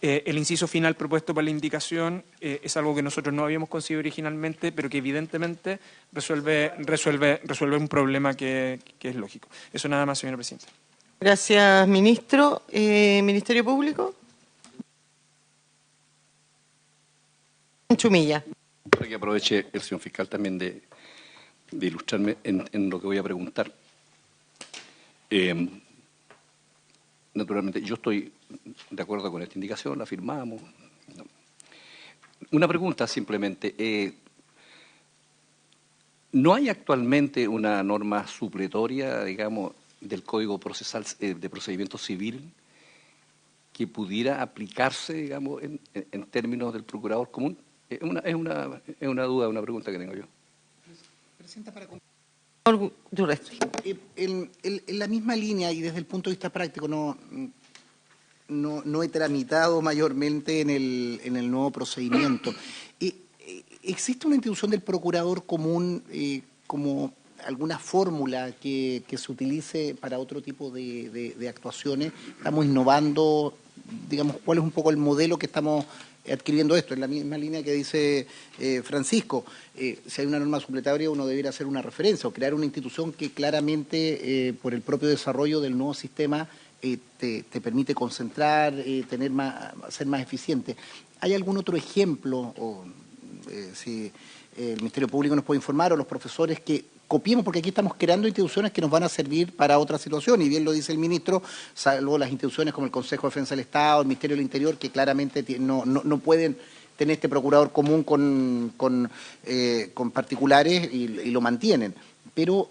Speaker 5: el inciso final propuesto para la indicación es algo que nosotros no habíamos considerado originalmente, pero que evidentemente resuelve un problema que es lógico. Eso nada más, señora presidenta.
Speaker 1: Gracias, ministro. Ministerio Público. Chumilla.
Speaker 7: Para que aproveche el señor fiscal también de ilustrarme en lo que voy a preguntar. Naturalmente, yo estoy de acuerdo con esta indicación, la firmamos. Una pregunta simplemente. ¿No hay actualmente una norma supletoria, digamos, del Código Procesal de Procedimiento Civil que pudiera aplicarse, digamos, en términos del procurador común? Es una duda, una pregunta que tengo yo.
Speaker 10: Presidenta, para
Speaker 1: en
Speaker 10: la misma línea y desde el punto de vista práctico, no he tramitado mayormente en el nuevo procedimiento. ¿Existe una institución del procurador común como alguna fórmula que se utilice para otro tipo de actuaciones? ¿Estamos innovando? Digamos, ¿cuál es un poco el modelo que estamos adquiriendo esto? En la misma línea que dice Francisco, si hay una norma supletoria uno debería hacer una referencia o crear una institución que claramente por el propio desarrollo del nuevo sistema te permite concentrar, ser más eficiente. ¿Hay algún otro ejemplo, o si el Ministerio Público nos puede informar, o los profesores, que copiemos? Porque aquí estamos creando instituciones que nos van a servir para otra situación, y bien lo dice el ministro, salvo las instituciones como el Consejo de Defensa del Estado, el Ministerio del Interior, que claramente no pueden tener este procurador común con particulares y lo mantienen. Pero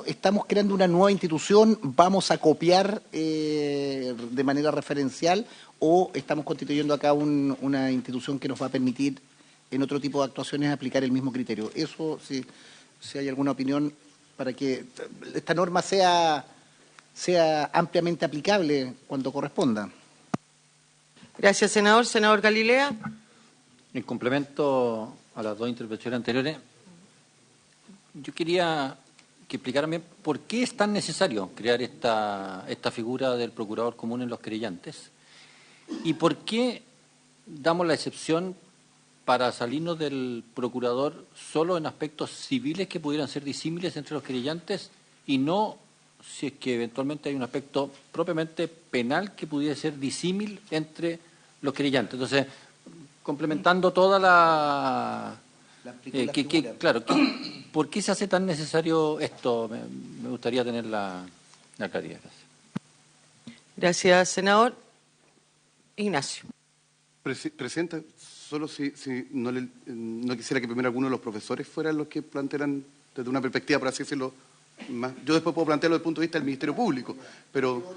Speaker 10: estamos creando una nueva institución, ¿vamos a copiar de manera referencial o estamos constituyendo acá una institución que nos va a permitir en otro tipo de actuaciones aplicar el mismo criterio? Eso, si hay alguna opinión para que esta norma sea ampliamente aplicable cuando corresponda.
Speaker 1: Gracias, senador. Senador Galilea.
Speaker 9: En complemento a las dos intervenciones anteriores, yo quería que explicaran bien por qué es tan necesario crear esta figura del procurador común en los querellantes y por qué damos la excepción para salirnos del procurador solo en aspectos civiles que pudieran ser disímiles entre los querellantes y no si es que eventualmente hay un aspecto propiamente penal que pudiera ser disímil entre los querellantes. Entonces, complementando toda ¿por qué se hace tan necesario esto? Me gustaría tener la claridad.
Speaker 1: Gracias, senador. Ignacio.
Speaker 4: Presidenta, solo si no quisiera que primero alguno de los profesores fueran los que plantearan desde una perspectiva, por así decirlo, más. Yo después puedo plantearlo desde el punto de vista del Ministerio Público, pero...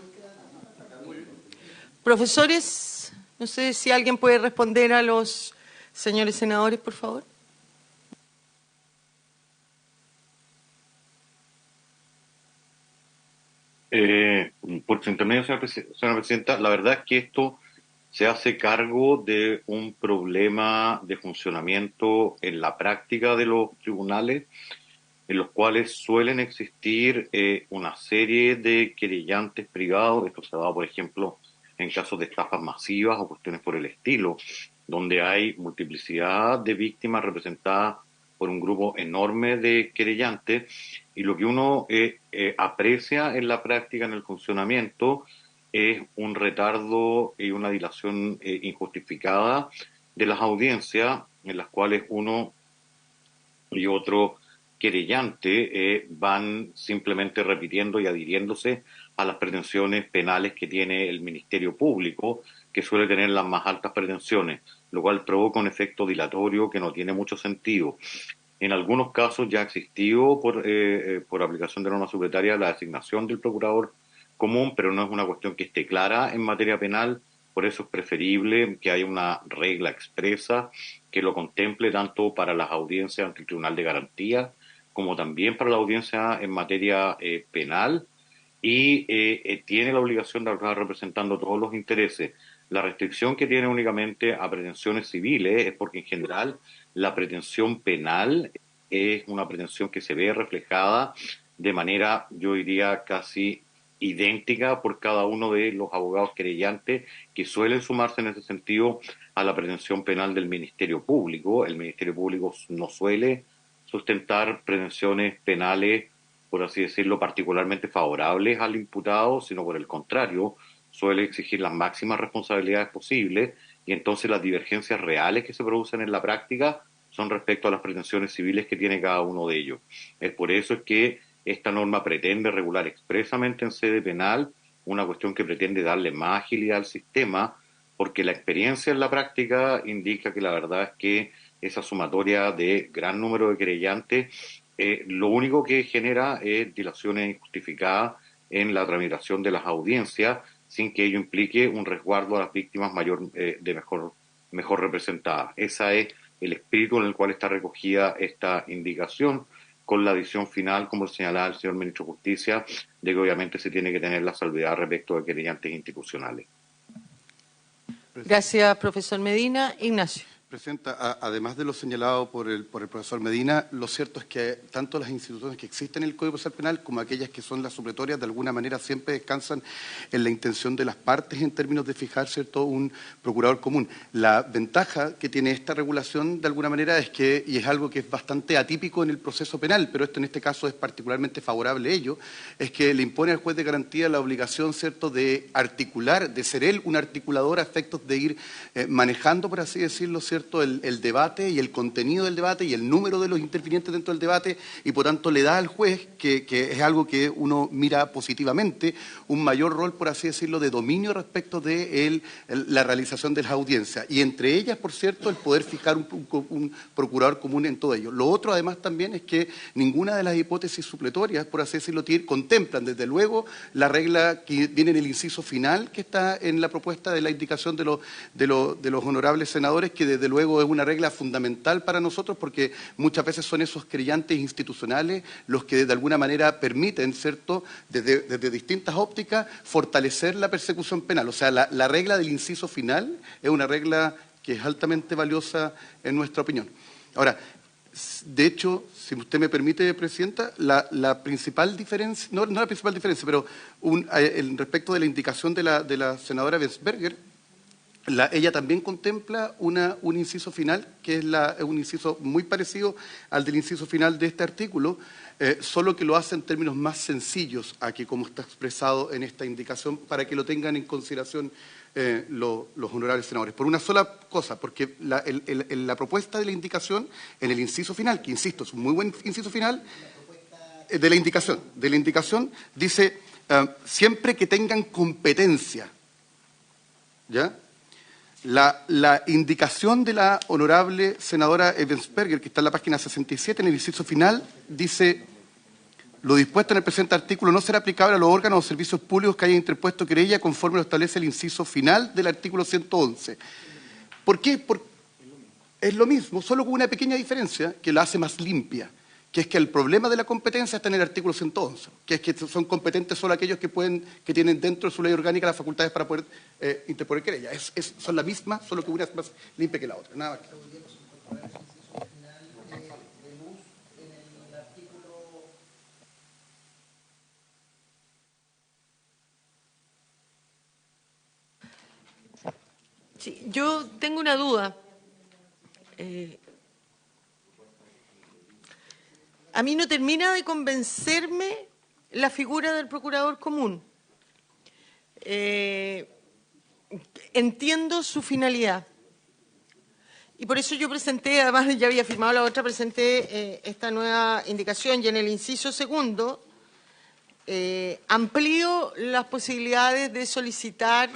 Speaker 1: Profesores, no sé si alguien puede responder a los señores senadores, por favor.
Speaker 8: Por su intermedio, señora presidenta, la verdad es que esto se hace cargo de un problema de funcionamiento en la práctica de los tribunales, en los cuales suelen existir una serie de querellantes privados. Esto se ha dado, por ejemplo, en casos de estafas masivas o cuestiones por el estilo, donde hay multiplicidad de víctimas representadas por un grupo enorme de querellantes, y lo que uno aprecia en la práctica, en el funcionamiento, es un retardo y una dilación injustificada de las audiencias, en las cuales uno y otro querellante van simplemente repitiendo y adhiriéndose a las pretensiones penales que tiene el Ministerio Público, que suele tener las más altas pretensiones, lo cual provoca un efecto dilatorio que no tiene mucho sentido. En algunos casos ya ha existido por aplicación de norma supletoria la designación del procurador común, pero no es una cuestión que esté clara en materia penal, Por eso es preferible que haya una regla expresa que lo contemple tanto para las audiencias ante el Tribunal de Garantía como también para la audiencia en materia penal, y tiene la obligación de estar representando todos los intereses. La restricción que tiene únicamente a pretensiones civiles es porque en general la pretensión penal es una pretensión que se ve reflejada de manera, yo diría, casi idéntica por cada uno de los abogados querellantes que suelen sumarse en ese sentido a la pretensión penal del Ministerio Público. El Ministerio Público no suele sustentar pretensiones penales, por así decirlo, particularmente favorables al imputado, sino por el contrario, suele exigir las máximas responsabilidades posibles, y entonces las divergencias reales que se producen en la práctica son respecto a las pretensiones civiles que tiene cada uno de ellos. Es por eso es que esta norma pretende regular expresamente en sede penal una cuestión que pretende darle más agilidad al sistema, porque la experiencia en la práctica indica que la verdad es que esa sumatoria de gran número de querellantes lo único que genera es dilaciones injustificadas en la tramitación de las audiencias, sin que ello implique un resguardo a las víctimas mejor representadas. Ese es el espíritu en el cual está recogida esta indicación, con la adición final, como señalaba el señor Ministro de Justicia, de que obviamente se tiene que tener la salvedad respecto de querellantes institucionales.
Speaker 1: Gracias, profesor Medina. Ignacio.
Speaker 4: Presidenta, además de lo señalado por el profesor Medina, lo cierto es que tanto las instituciones que existen en el Código Procesal Penal como aquellas que son las supletorias, de alguna manera siempre descansan en la intención de las partes en términos de fijar, ¿cierto?, un procurador común. La ventaja que tiene esta regulación, de alguna manera, es que, y es algo que es bastante atípico en el proceso penal, pero esto en este caso es particularmente favorable a ello, es que le impone al juez de garantía la obligación, ¿cierto?, de articular, de ser él un articulador a efectos de ir manejando, por así decirlo, ¿cierto?, el debate y el contenido del debate y el número de los intervinientes dentro del debate, y por tanto le da al juez, que es algo que uno mira positivamente, un mayor rol, por así decirlo, de dominio respecto de la realización de las audiencias, y entre ellas, por cierto, el poder fijar un procurador común en todo ello. Lo otro, además, también es que ninguna de las hipótesis supletorias, por así decirlo, contemplan, desde luego, la regla que viene en el inciso final, que está en la propuesta de la indicación de los honorables senadores, que desde luego es una regla fundamental para nosotros, porque muchas veces son esos querellantes institucionales los que de alguna manera permiten, ¿cierto?, desde distintas ópticas, fortalecer la persecución penal. O sea, la regla del inciso final es una regla que es altamente valiosa en nuestra opinión. Ahora, de hecho, si usted me permite, Presidenta, la principal diferencia, no la principal diferencia, pero respecto de la indicación de la senadora Westberger, ella también contempla un inciso final, que es un inciso muy parecido al del inciso final de este artículo, solo que lo hace en términos más sencillos a que como está expresado en esta indicación, para que lo tengan en consideración los honorables senadores. Por una sola cosa, porque la propuesta de la indicación, en el inciso final, que insisto, es un muy buen inciso final, de la indicación dice, siempre que tengan competencia, ¿ya? La indicación de la honorable senadora Westberger, que está en la página 67, en el inciso final, dice: lo dispuesto en el presente artículo no será aplicable a los órganos o servicios públicos que hayan interpuesto querella conforme lo establece el inciso final del artículo 111. ¿Por qué? Es lo mismo, solo con una pequeña diferencia que la hace más limpia, que es que el problema de la competencia está en el artículo 111, que es que son competentes solo aquellos que tienen dentro de su ley orgánica las facultades para poder interponer querella. Son la misma, solo que una es más limpia que la otra. Nada más.
Speaker 1: Sí, yo tengo una duda. A mí no termina de convencerme la figura del procurador común. Entiendo su finalidad. Y por eso yo presenté, además ya había firmado la otra, presenté esta nueva indicación, y en el inciso segundo amplío las posibilidades de solicitar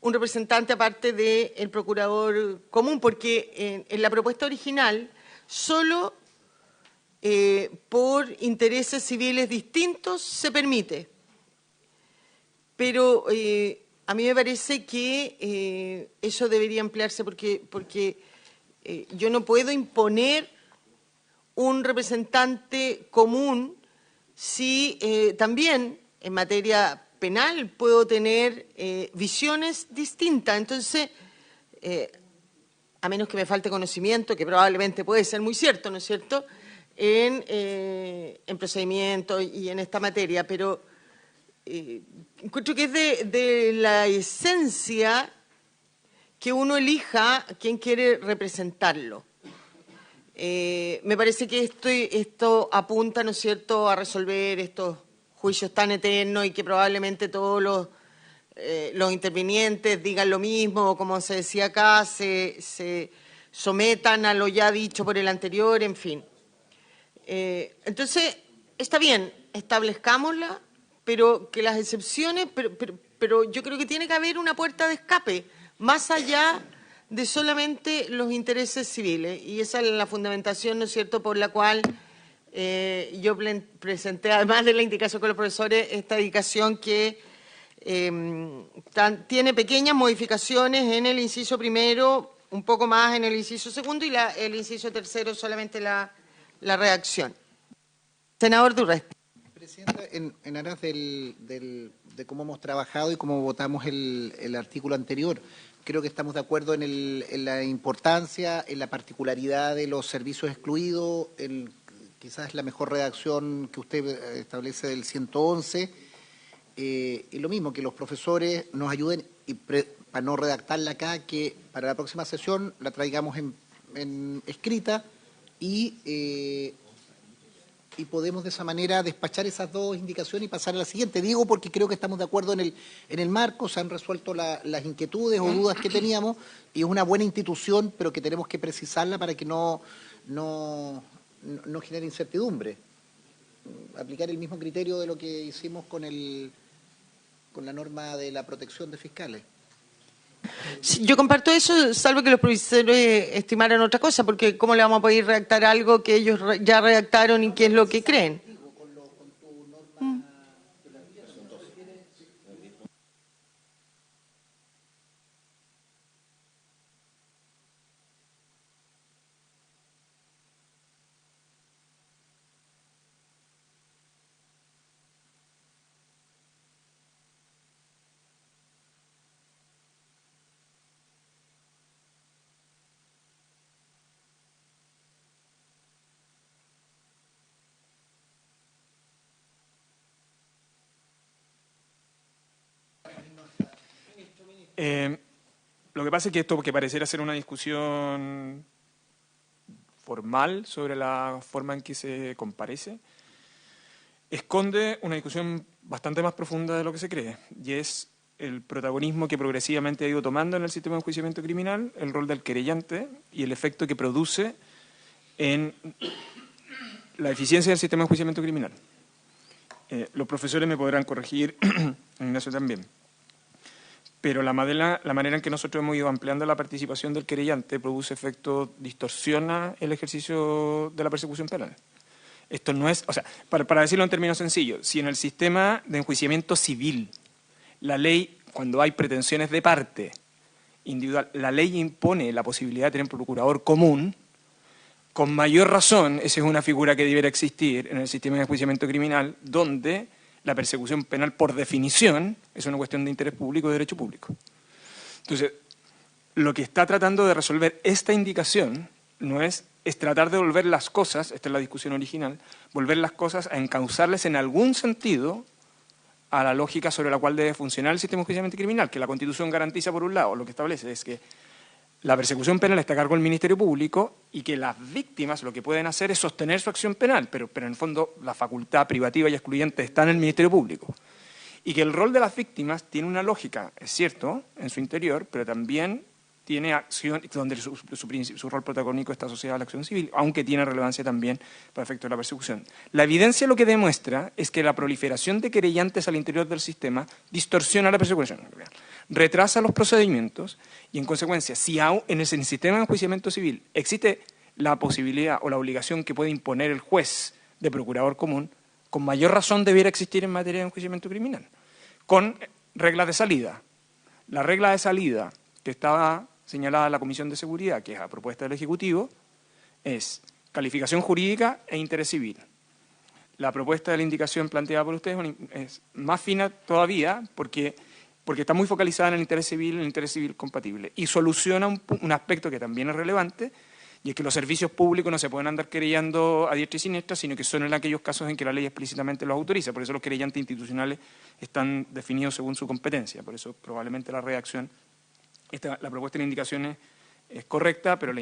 Speaker 1: un representante aparte del procurador común, porque en la propuesta original solo por intereses civiles distintos se permite. Pero a mí me parece que eso debería emplearse porque yo no puedo imponer un representante común si también en materia penal puedo tener visiones distintas. Entonces, a menos que me falte conocimiento, que probablemente puede ser muy cierto, ¿no es cierto?, en procedimientos y en esta materia, pero encuentro que es de la esencia que uno elija a quién quiere representarlo. Me parece que esto apunta, ¿no es cierto?, a resolver estos juicios tan eternos y que probablemente todos los intervinientes digan lo mismo, como se decía acá, se sometan a lo ya dicho por el anterior, en fin. Entonces, está bien, establezcámosla, pero que las excepciones, pero yo creo que tiene que haber una puerta de escape, más allá de solamente los intereses civiles. Y esa es la fundamentación, ¿no es cierto?, por la cual yo presenté, además de la indicación con los profesores, esta indicación que tiene pequeñas modificaciones en el inciso primero, un poco más en el inciso segundo y el inciso tercero solamente la redacción. Senador Durresti.
Speaker 10: Presidenta, en aras de cómo hemos trabajado y cómo votamos el artículo anterior, creo que estamos de acuerdo en la importancia, en la particularidad de los servicios excluidos, quizás la mejor redacción que usted establece del 111, y lo mismo, que los profesores nos ayuden, y para no redactarla acá, que para la próxima sesión la traigamos en escrita y podemos de esa manera despachar esas dos indicaciones y pasar a la siguiente. Digo porque creo que estamos de acuerdo en el marco, se han resuelto las inquietudes o dudas que teníamos y es una buena institución, pero que tenemos que precisarla para que no genere incertidumbre. Aplicar el mismo criterio de lo que hicimos con la norma de la protección de fiscales.
Speaker 1: Sí, yo comparto eso, salvo que los profesores estimaran otra cosa, porque ¿cómo le vamos a poder redactar algo que ellos ya redactaron y qué es lo que creen?
Speaker 5: Lo que pasa es que esto, que pareciera ser una discusión formal sobre la forma en que se comparece, esconde una discusión bastante más profunda de lo que se cree, y es el protagonismo que progresivamente ha ido tomando en el sistema de enjuiciamiento criminal, el rol del querellante y el efecto que produce en la eficiencia del sistema de enjuiciamiento criminal. Los profesores me podrán corregir, Ignacio también. Pero la manera en que nosotros hemos ido ampliando la participación del querellante produce efecto, distorsiona el ejercicio de la persecución penal. Esto no es, o sea, para decirlo en términos sencillos, si en el sistema de enjuiciamiento civil la ley, cuando hay pretensiones de parte individual, la ley impone la posibilidad de tener un procurador común, con mayor razón esa es una figura que debiera existir en el sistema de enjuiciamiento criminal, donde la persecución penal, por definición, es una cuestión de interés público y de derecho público. Entonces, lo que está tratando de resolver esta indicación no es tratar de volver las cosas, esta es la discusión original, volver las cosas a encauzarles en algún sentido a la lógica sobre la cual debe funcionar el sistema de enjuiciamiento criminal, que la Constitución garantiza, por un lado, lo que establece es que la persecución penal está a cargo del Ministerio Público y que las víctimas lo que pueden hacer es sostener su acción penal, pero en el fondo la facultad privativa y excluyente está en el Ministerio Público. Y que el rol de las víctimas tiene una lógica, es cierto, en su interior, pero también tiene acción, donde su rol protagónico está asociado a la acción civil, aunque tiene relevancia también para efectos de la persecución. La evidencia lo que demuestra es que la proliferación de querellantes al interior del sistema distorsiona la persecución, retrasa los procedimientos y, en consecuencia, si en el sistema de enjuiciamiento civil existe la posibilidad o la obligación que puede imponer el juez de procurador común, con mayor razón debiera existir en materia de enjuiciamiento criminal, con reglas de salida. La regla de salida que estaba señalada en la Comisión de Seguridad, que es a propuesta del Ejecutivo, es calificación jurídica e interés civil. La propuesta de la indicación planteada por ustedes es más fina todavía porque está muy focalizada en el interés civil compatible y soluciona un aspecto que también es relevante, y es que los servicios públicos no se pueden andar querellando a diestra y siniestra, sino que son en aquellos casos en que la ley explícitamente los autoriza. Por eso los querellantes institucionales están definidos según su competencia. Por eso probablemente la redacción, la propuesta de la indicación es correcta, pero la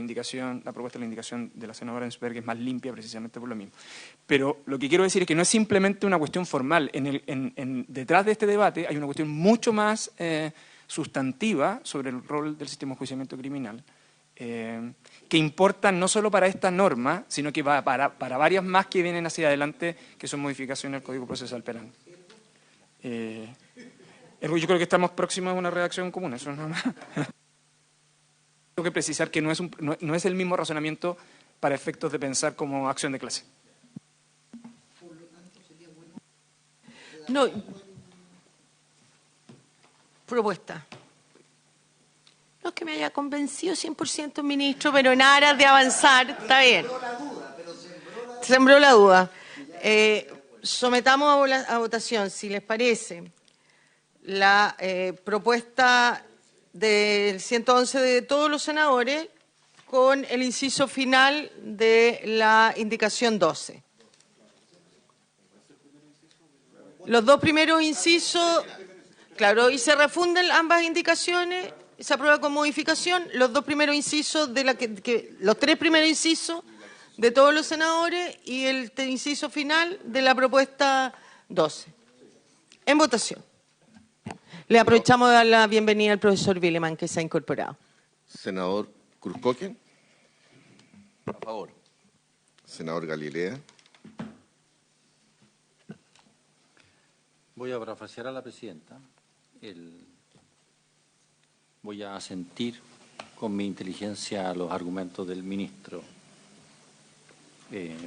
Speaker 5: propuesta de la indicación de la senadora Ensberg es más limpia precisamente por lo mismo. Pero lo que quiero decir es que no es simplemente una cuestión formal. Detrás de este debate hay una cuestión mucho más sustantiva sobre el rol del sistema de enjuiciamiento criminal, que importan no solo para esta norma, sino que va para varias más que vienen hacia adelante, que son modificaciones al Código Procesal Penal. Yo creo que estamos próximos a una redacción común, eso nada más. Tengo que precisar que no es el mismo razonamiento para efectos de pensar como acción de clase.
Speaker 1: No. Propuesta. No es que me haya convencido 100%, ministro, pero en aras de avanzar, está bien. Sembró la duda. Sometamos a votación, si les parece, la propuesta del 111 de todos los senadores con el inciso final de la indicación 12. Los dos primeros incisos, claro, y se refunden ambas indicaciones. Se aprueba con modificación los dos primeros incisos los tres primeros incisos de todos los senadores y el inciso final de la propuesta 12. En votación. Le aprovechamos de dar la bienvenida al profesor Willeman, que se ha incorporado.
Speaker 2: Senador Cruzcoque.
Speaker 7: A favor.
Speaker 2: Senador Galilea.
Speaker 9: Voy a parafrasear a la presidenta. Voy a asentir con mi inteligencia a los argumentos del ministro.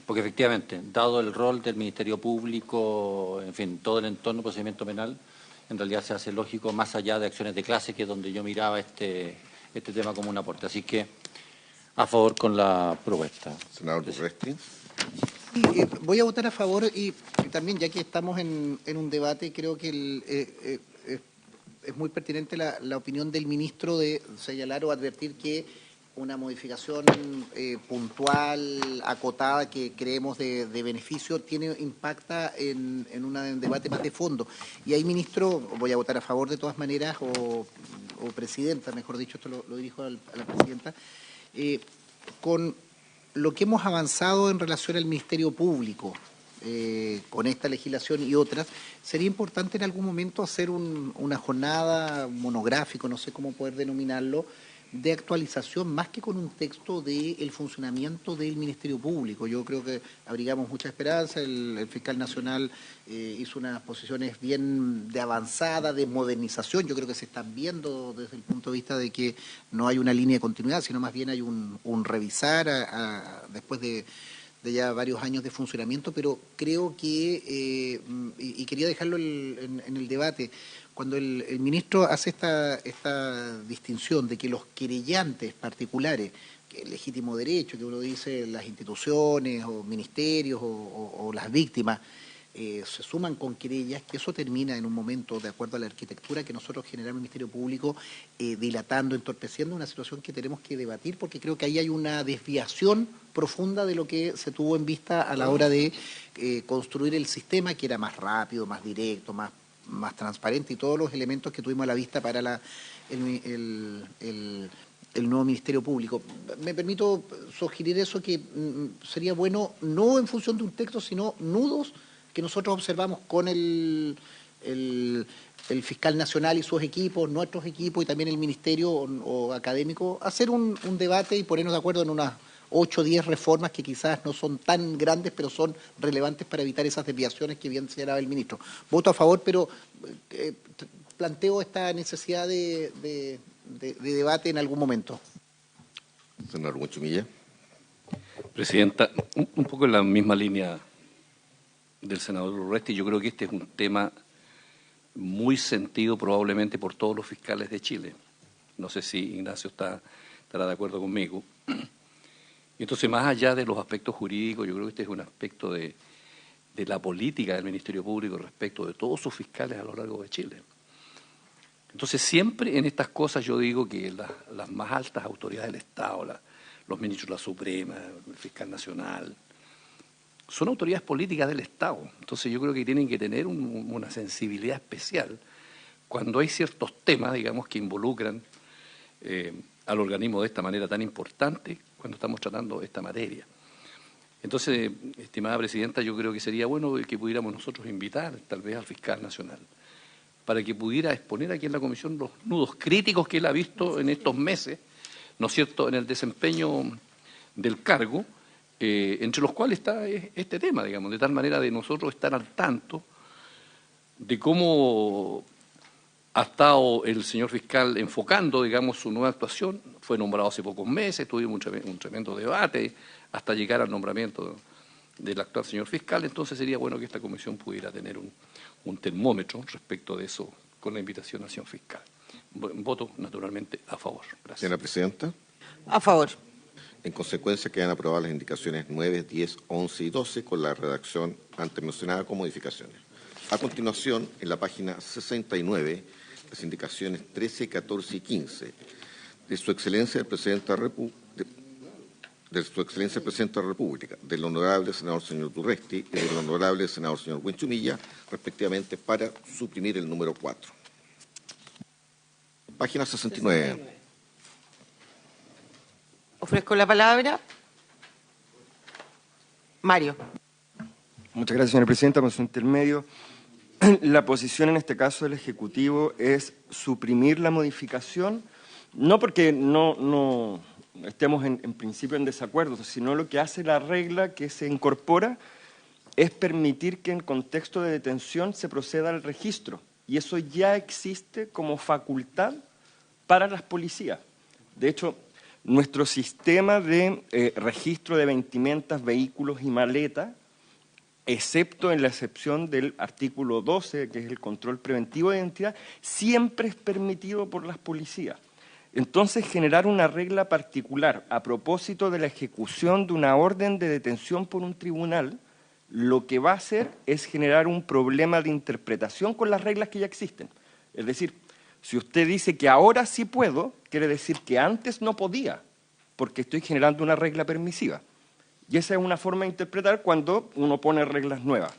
Speaker 9: Porque efectivamente, dado el rol del Ministerio Público, en fin, todo el entorno del procedimiento penal, en realidad se hace lógico más allá de acciones de clase, que es donde yo miraba este tema como un aporte. Así que, a favor con la propuesta.
Speaker 2: Senador Urresti.
Speaker 10: Voy a votar a favor y también, ya que estamos en un debate, creo que es muy pertinente la opinión del ministro de señalar o advertir que una modificación puntual, acotada, que creemos de beneficio, impacta en un debate más de fondo. Y ahí, ministro, voy a votar a favor de todas maneras, o presidenta, mejor dicho, esto lo dirijo a la presidenta, con lo que hemos avanzado en relación al Ministerio Público, con esta legislación y otras, sería importante en algún momento hacer una jornada, un monográfico, no sé cómo poder denominarlo, de actualización, más que con un texto del funcionamiento del Ministerio Público. Yo creo que abrigamos mucha esperanza, el fiscal nacional hizo unas posiciones bien de avanzada, de modernización. Yo creo que se están viendo desde el punto de vista de que no hay una línea de continuidad, sino más bien hay un revisar después de ya varios años de funcionamiento, pero creo que, y quería dejarlo en el debate, cuando el ministro hace esta distinción de que los querellantes particulares, que es legítimo derecho, que uno dice las instituciones o ministerios o las víctimas, se suman con querellas, que eso termina en un momento, de acuerdo a la arquitectura que nosotros generamos en el Ministerio Público, dilatando, entorpeciendo una situación que tenemos que debatir, porque creo que ahí hay una desviación profunda de lo que se tuvo en vista a la hora de construir el sistema, que era más rápido, más directo, más transparente, y todos los elementos que tuvimos a la vista para el nuevo Ministerio Público. Me permito sugerir eso, que sería bueno, no en función de un texto, sino nudos que nosotros observamos con el fiscal nacional y sus equipos, nuestros equipos y también el ministerio o académico, hacer un debate y ponernos de acuerdo en unas 8 o 10 reformas que quizás no son tan grandes, pero son relevantes para evitar esas desviaciones que bien señalaba el ministro. Voto a favor, pero planteo esta necesidad de debate en algún momento.
Speaker 2: Senador Muchumilla.
Speaker 7: Presidenta, un poco en la misma línea del senador Urresti, yo creo que este es un tema muy sentido probablemente por todos los fiscales de Chile. No sé si Ignacio estará de acuerdo conmigo. Y entonces, más allá de los aspectos jurídicos, yo creo que este es un aspecto de la política del Ministerio Público respecto de todos sus fiscales a lo largo de Chile. Entonces, siempre en estas cosas yo digo que las más altas autoridades del Estado, los ministros de la Suprema, el fiscal nacional, son autoridades políticas del Estado. Entonces, yo creo que tienen que tener una sensibilidad especial cuando hay ciertos temas, digamos, que involucran al organismo de esta manera tan importante cuando estamos tratando esta materia. Entonces, estimada Presidenta, yo creo que sería bueno que pudiéramos nosotros invitar tal vez al fiscal nacional para que pudiera exponer aquí en la Comisión los nudos críticos que él ha visto en estos meses, ¿no es cierto?, en el desempeño del cargo, entre los cuales está este tema, digamos, de tal manera de nosotros estar al tanto de cómo ha estado el señor fiscal enfocando, digamos, su nueva actuación. Fue nombrado hace pocos meses, tuvimos un tremendo debate hasta llegar al nombramiento del actual señor fiscal. Entonces sería bueno que esta comisión pudiera tener un termómetro respecto de eso con la invitación al señor fiscal. Voto, naturalmente, a favor. Gracias.
Speaker 2: Señora Presidenta.
Speaker 1: A favor.
Speaker 2: En consecuencia, quedan aprobadas las indicaciones 9, 10, 11 y 12 con la redacción antes mencionada con modificaciones. A continuación, en la página 69, las indicaciones 13, 14 y 15 de Su Excelencia el Presidente de la República, del Honorable Senador señor Durresti y del Honorable Senador señor Huenchumilla, respectivamente, para suprimir el número 4. Página 69.
Speaker 1: Ofrezco la palabra. Mario.
Speaker 11: Muchas gracias, señora Presidenta. Por su intermedio, la posición en este caso del Ejecutivo es suprimir la modificación, no porque no estemos en principio en desacuerdo, sino lo que hace la regla que se incorpora es permitir que en contexto de detención se proceda al registro, y eso ya existe como facultad para las policías. De hecho, nuestro sistema de registro de vestimentas, vehículos y maletas, excepto en la excepción del artículo 12, que es el control preventivo de identidad, siempre es permitido por las policías. Entonces, generar una regla particular a propósito de la ejecución de una orden de detención por un tribunal, lo que va a hacer es generar un problema de interpretación con las reglas que ya existen. Es decir, si usted dice que ahora sí puedo, quiere decir que antes no podía, porque estoy generando una regla permisiva. Y esa es una forma de interpretar cuando uno pone reglas nuevas.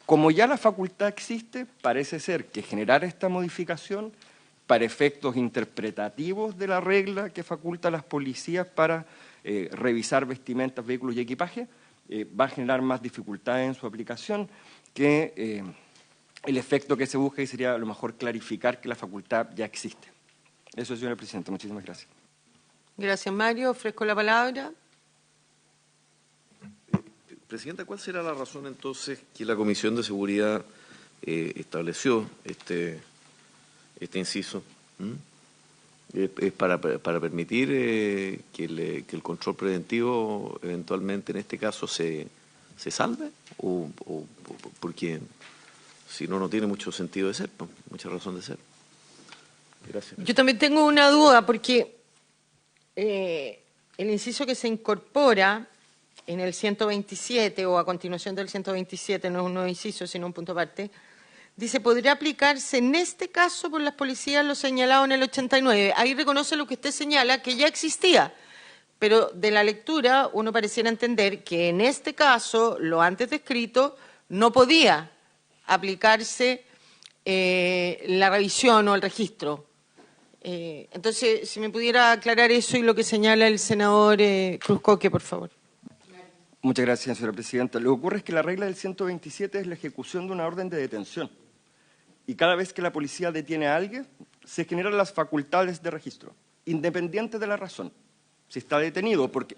Speaker 11: Como ya la facultad existe, parece ser que generar esta modificación para efectos interpretativos de la regla que faculta a las policías para revisar vestimentas, vehículos y equipaje, va a generar más dificultades en su aplicación que el efecto que se busca, y sería a lo mejor clarificar que la facultad ya existe. Eso, señora Presidenta. Muchísimas gracias.
Speaker 1: Gracias, Mario. Ofrezco la palabra.
Speaker 3: Presidenta, ¿cuál será la razón entonces que la Comisión de Seguridad estableció este inciso? ¿Es para permitir que el control preventivo eventualmente en este caso se salve? ¿O porque si no tiene mucho sentido de ser, mucha razón de ser? Gracias.
Speaker 1: Yo también tengo una duda porque el inciso que se incorpora en el 127 o a continuación del 127, no es un nuevo inciso, sino un punto aparte, dice, podría aplicarse en este caso por las policías lo señalado en el 89. Ahí reconoce lo que usted señala, que ya existía, pero de la lectura uno pareciera entender que en este caso, lo antes descrito, no podía aplicarse la revisión o el registro. Entonces, si me pudiera aclarar eso y lo que señala el senador Cruzcoque, por favor.
Speaker 11: Muchas gracias, señora Presidenta. Lo que ocurre es que la regla del 127 es la ejecución de una orden de detención. Y cada vez que la policía detiene a alguien, se generan las facultades de registro, independiente de la razón. Si está detenido, porque...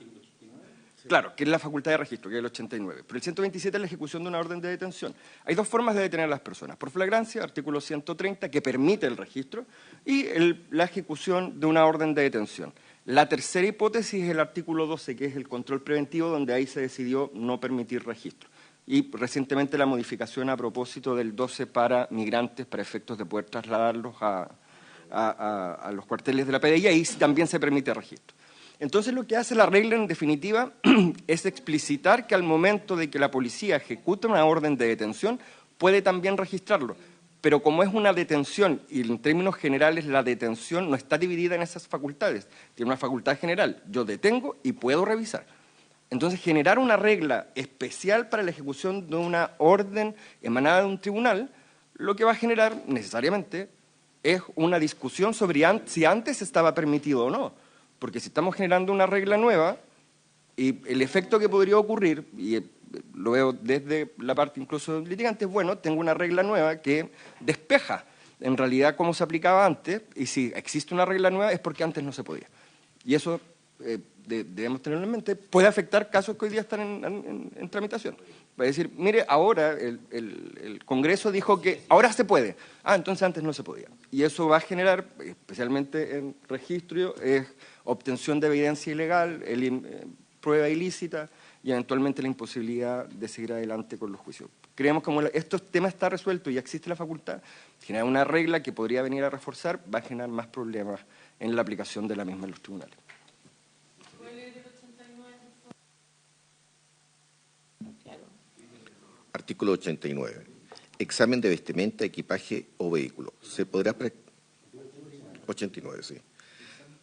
Speaker 11: Claro, que es la facultad de registro, que es el 89. Pero el 127 es la ejecución de una orden de detención. Hay dos formas de detener a las personas. Por flagrancia, artículo 130, que permite el registro, y la ejecución de una orden de detención. La tercera hipótesis es el artículo 12, que es el control preventivo, donde ahí se decidió no permitir registro. y recientemente la modificación a propósito del 12 para migrantes para efectos de poder trasladarlos a los cuarteles de la PDI, y ahí también se permite registro. Entonces lo que hace la regla en definitiva es explicitar que al momento de que la policía ejecuta una orden de detención puede también registrarlo, pero como es una detención y en términos generales la detención no está dividida en esas facultades, tiene una facultad general, yo detengo y puedo revisar. Entonces generar una regla especial para la ejecución de una orden emanada de un tribunal lo que va a generar necesariamente es una discusión sobre si antes estaba permitido o no. Porque si estamos generando una regla nueva, y el efecto que podría ocurrir, y lo veo desde la parte incluso litigante, es bueno, tengo una regla nueva que despeja en realidad cómo se aplicaba antes, y si existe una regla nueva es porque antes no se podía. Y eso debemos tenerlo en mente, puede afectar casos que hoy día están en tramitación. Va a decir, mire, ahora el Congreso dijo que ahora se puede. Entonces antes no se podía. Y eso va a generar, especialmente en registro, obtención de evidencia ilegal, prueba ilícita y eventualmente la imposibilidad de seguir adelante con los juicios. Creemos que como este tema está resuelto y ya existe la facultad, generar una regla que podría venir a reforzar va a generar más problemas en la aplicación de la misma en los tribunales.
Speaker 2: Artículo 89. Examen de vestimenta, equipaje o vehículo. Se podrá 89, sí.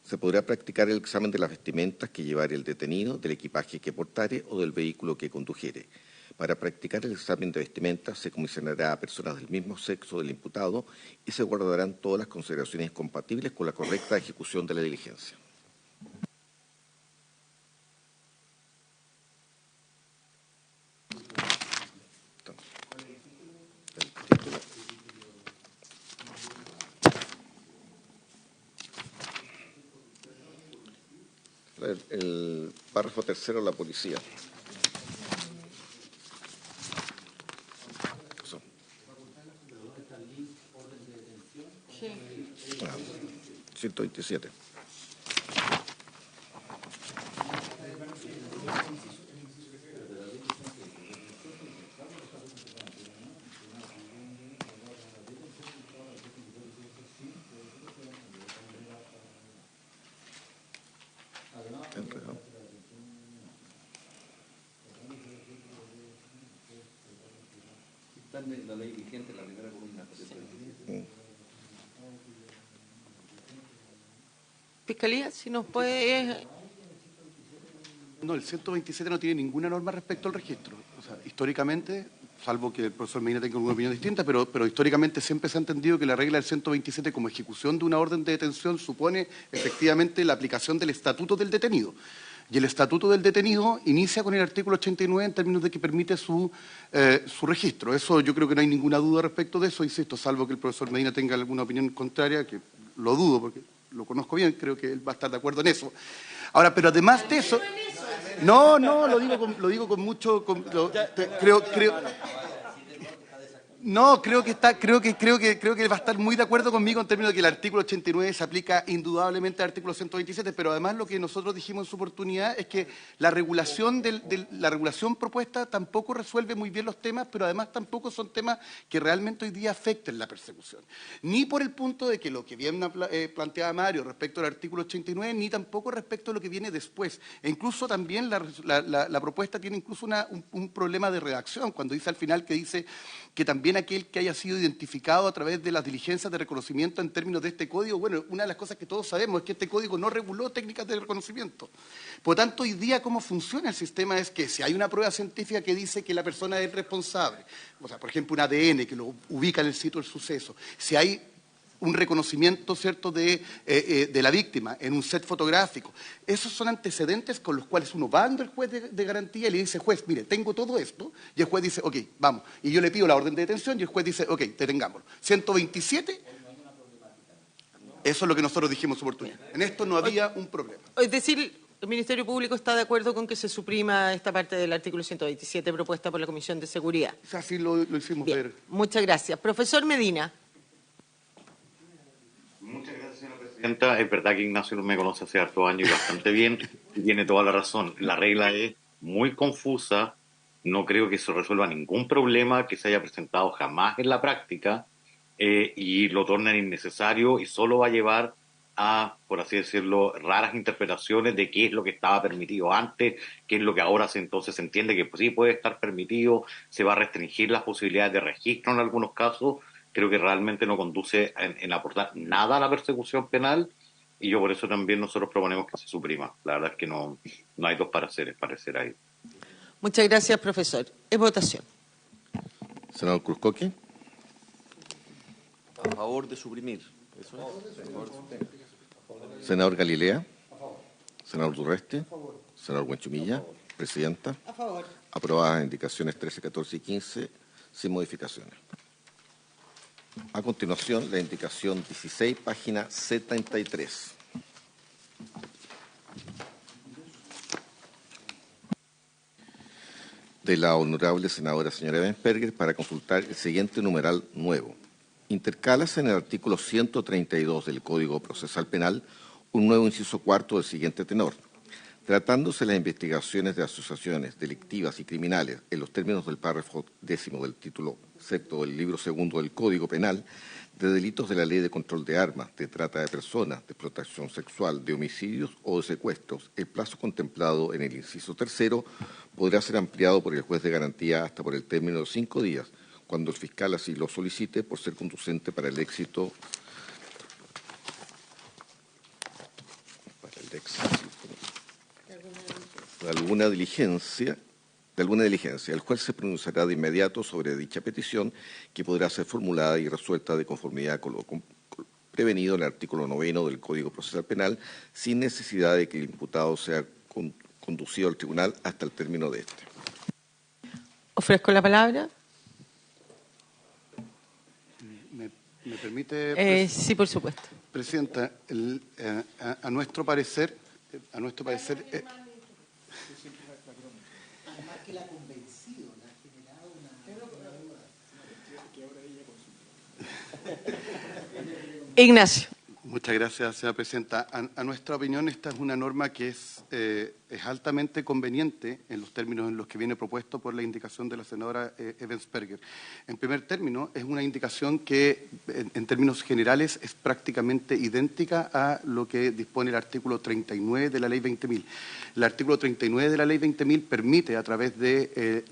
Speaker 2: Se podrá practicar el examen de las vestimentas que llevare el detenido, del equipaje que portare o del vehículo que condujere. Para practicar el examen de vestimenta se comisionará a personas del mismo sexo del imputado y se guardarán todas las consideraciones compatibles con la correcta ejecución de la diligencia. El párrafo tercero, la policía. 127.
Speaker 7: Está en la ley vigente, la primera columna.
Speaker 1: Fiscalía, si nos puede...
Speaker 4: No, el 127 no tiene ninguna norma respecto al registro. O sea, históricamente, salvo que el profesor Medina tenga alguna opinión distinta, pero históricamente siempre se ha entendido que la regla del 127 como ejecución de una orden de detención supone efectivamente la aplicación del estatuto del detenido. Y el estatuto del detenido inicia con el artículo 89 en términos de que permite su registro. Eso yo creo que no hay ninguna duda respecto de eso, insisto, salvo que el profesor Medina tenga alguna opinión contraria, que lo dudo porque lo conozco bien, creo que él va a estar de acuerdo en eso. Ahora, pero además de eso... No, lo digo con mucho... Creo que va a estar muy de acuerdo conmigo en términos de que el artículo 89 se aplica indudablemente al artículo 127, pero además lo que nosotros dijimos en su oportunidad es que la regulación la regulación propuesta tampoco resuelve muy bien los temas, pero además tampoco son temas que realmente hoy día afecten la persecución. Ni por el punto de que lo que bien planteaba Mario respecto al artículo 89, ni tampoco respecto a lo que viene después. E incluso también la propuesta tiene incluso un problema de redacción, cuando dice al final que dice que también aquel que haya sido identificado a través de las diligencias de reconocimiento en términos de este código, bueno, una de las cosas que todos sabemos es que este código no reguló técnicas de reconocimiento. Por lo tanto, hoy día cómo funciona el sistema es que si hay una prueba científica que dice que la persona es responsable, o sea, por ejemplo, un ADN que lo ubica en el sitio del suceso, si hay un reconocimiento, ¿cierto?, de la víctima en un set fotográfico. Esos son antecedentes con los cuales uno va ante el juez de garantía y le dice, juez, mire, tengo todo esto, y el juez dice, ok, vamos. Y yo le pido la orden de detención y el juez dice, ok, detengámoslo. 127, eso es lo que nosotros dijimos en su oportunidad. En esto no había un problema.
Speaker 1: Es decir, el Ministerio Público está de acuerdo con que se suprima esta parte del artículo 127 propuesta por la Comisión de Seguridad.
Speaker 4: O sea, así lo hicimos
Speaker 1: Bien,
Speaker 4: ver.
Speaker 1: muchas gracias. Profesor Medina.
Speaker 8: Muchas gracias, señora presidenta. Es verdad que Ignacio me conoce hace hartos años y bastante bien, y tiene toda la razón. La regla es muy confusa no creo que eso resuelva ningún problema que se haya presentado jamás en la práctica, y lo tornen innecesario y solo va a llevar a, por así decirlo, raras interpretaciones de qué es lo que estaba permitido antes, qué es lo que ahora entonces se entiende que pues, sí puede estar permitido, se va a restringir las posibilidades de registro en algunos casos. Creo que realmente no conduce en aportar nada a la persecución penal, y yo por eso también nosotros proponemos que se suprima. La verdad es que no hay dos pareceres ahí.
Speaker 1: Muchas gracias, profesor. Es votación.
Speaker 2: Senador Cruzcoque.
Speaker 3: A favor de suprimir. ¿Eso es?
Speaker 2: Senador Galilea. Senador Durreste. Senador Huenchumilla. Presidenta.
Speaker 1: A favor.
Speaker 2: Aprobadas indicaciones 13, 14 y 15 sin modificaciones. A continuación, la indicación 16, página 73. De la honorable senadora señora Ebensperger para consultar el siguiente numeral nuevo. Intercálase en el artículo 132 del Código Procesal Penal un nuevo inciso cuarto del siguiente tenor. Tratándose las investigaciones de asociaciones delictivas y criminales en los términos del párrafo 10º del título 6º del libro 2 del Código Penal, de delitos de la Ley de Control de Armas, de trata de personas, de explotación sexual, de homicidios o de secuestros, el plazo contemplado en el inciso 3º podrá ser ampliado por el juez de garantía hasta por el término de 5 días, cuando el fiscal así lo solicite, por ser conducente para el éxito de alguna diligencia, el juez se pronunciará de inmediato sobre dicha petición, que podrá ser formulada y resuelta de conformidad con lo prevenido en el artículo 9 del Código Procesal Penal, sin necesidad de que el imputado sea conducido al tribunal hasta el término de este.
Speaker 1: Ofrezco la palabra.
Speaker 4: ¿Me permite?
Speaker 1: Sí, por supuesto.
Speaker 4: Presidenta, a nuestro parecer,
Speaker 1: Ignacio.
Speaker 4: Muchas gracias, señora presidenta. A nuestra opinión, esta es una norma que es altamente conveniente en los términos en los que viene propuesto por la indicación de la senadora Ebensperger. En primer término, es una indicación que, en términos generales, es prácticamente idéntica a lo que dispone el artículo 39 de la Ley 20.000. El artículo 39 de la Ley 20.000 permite, a través de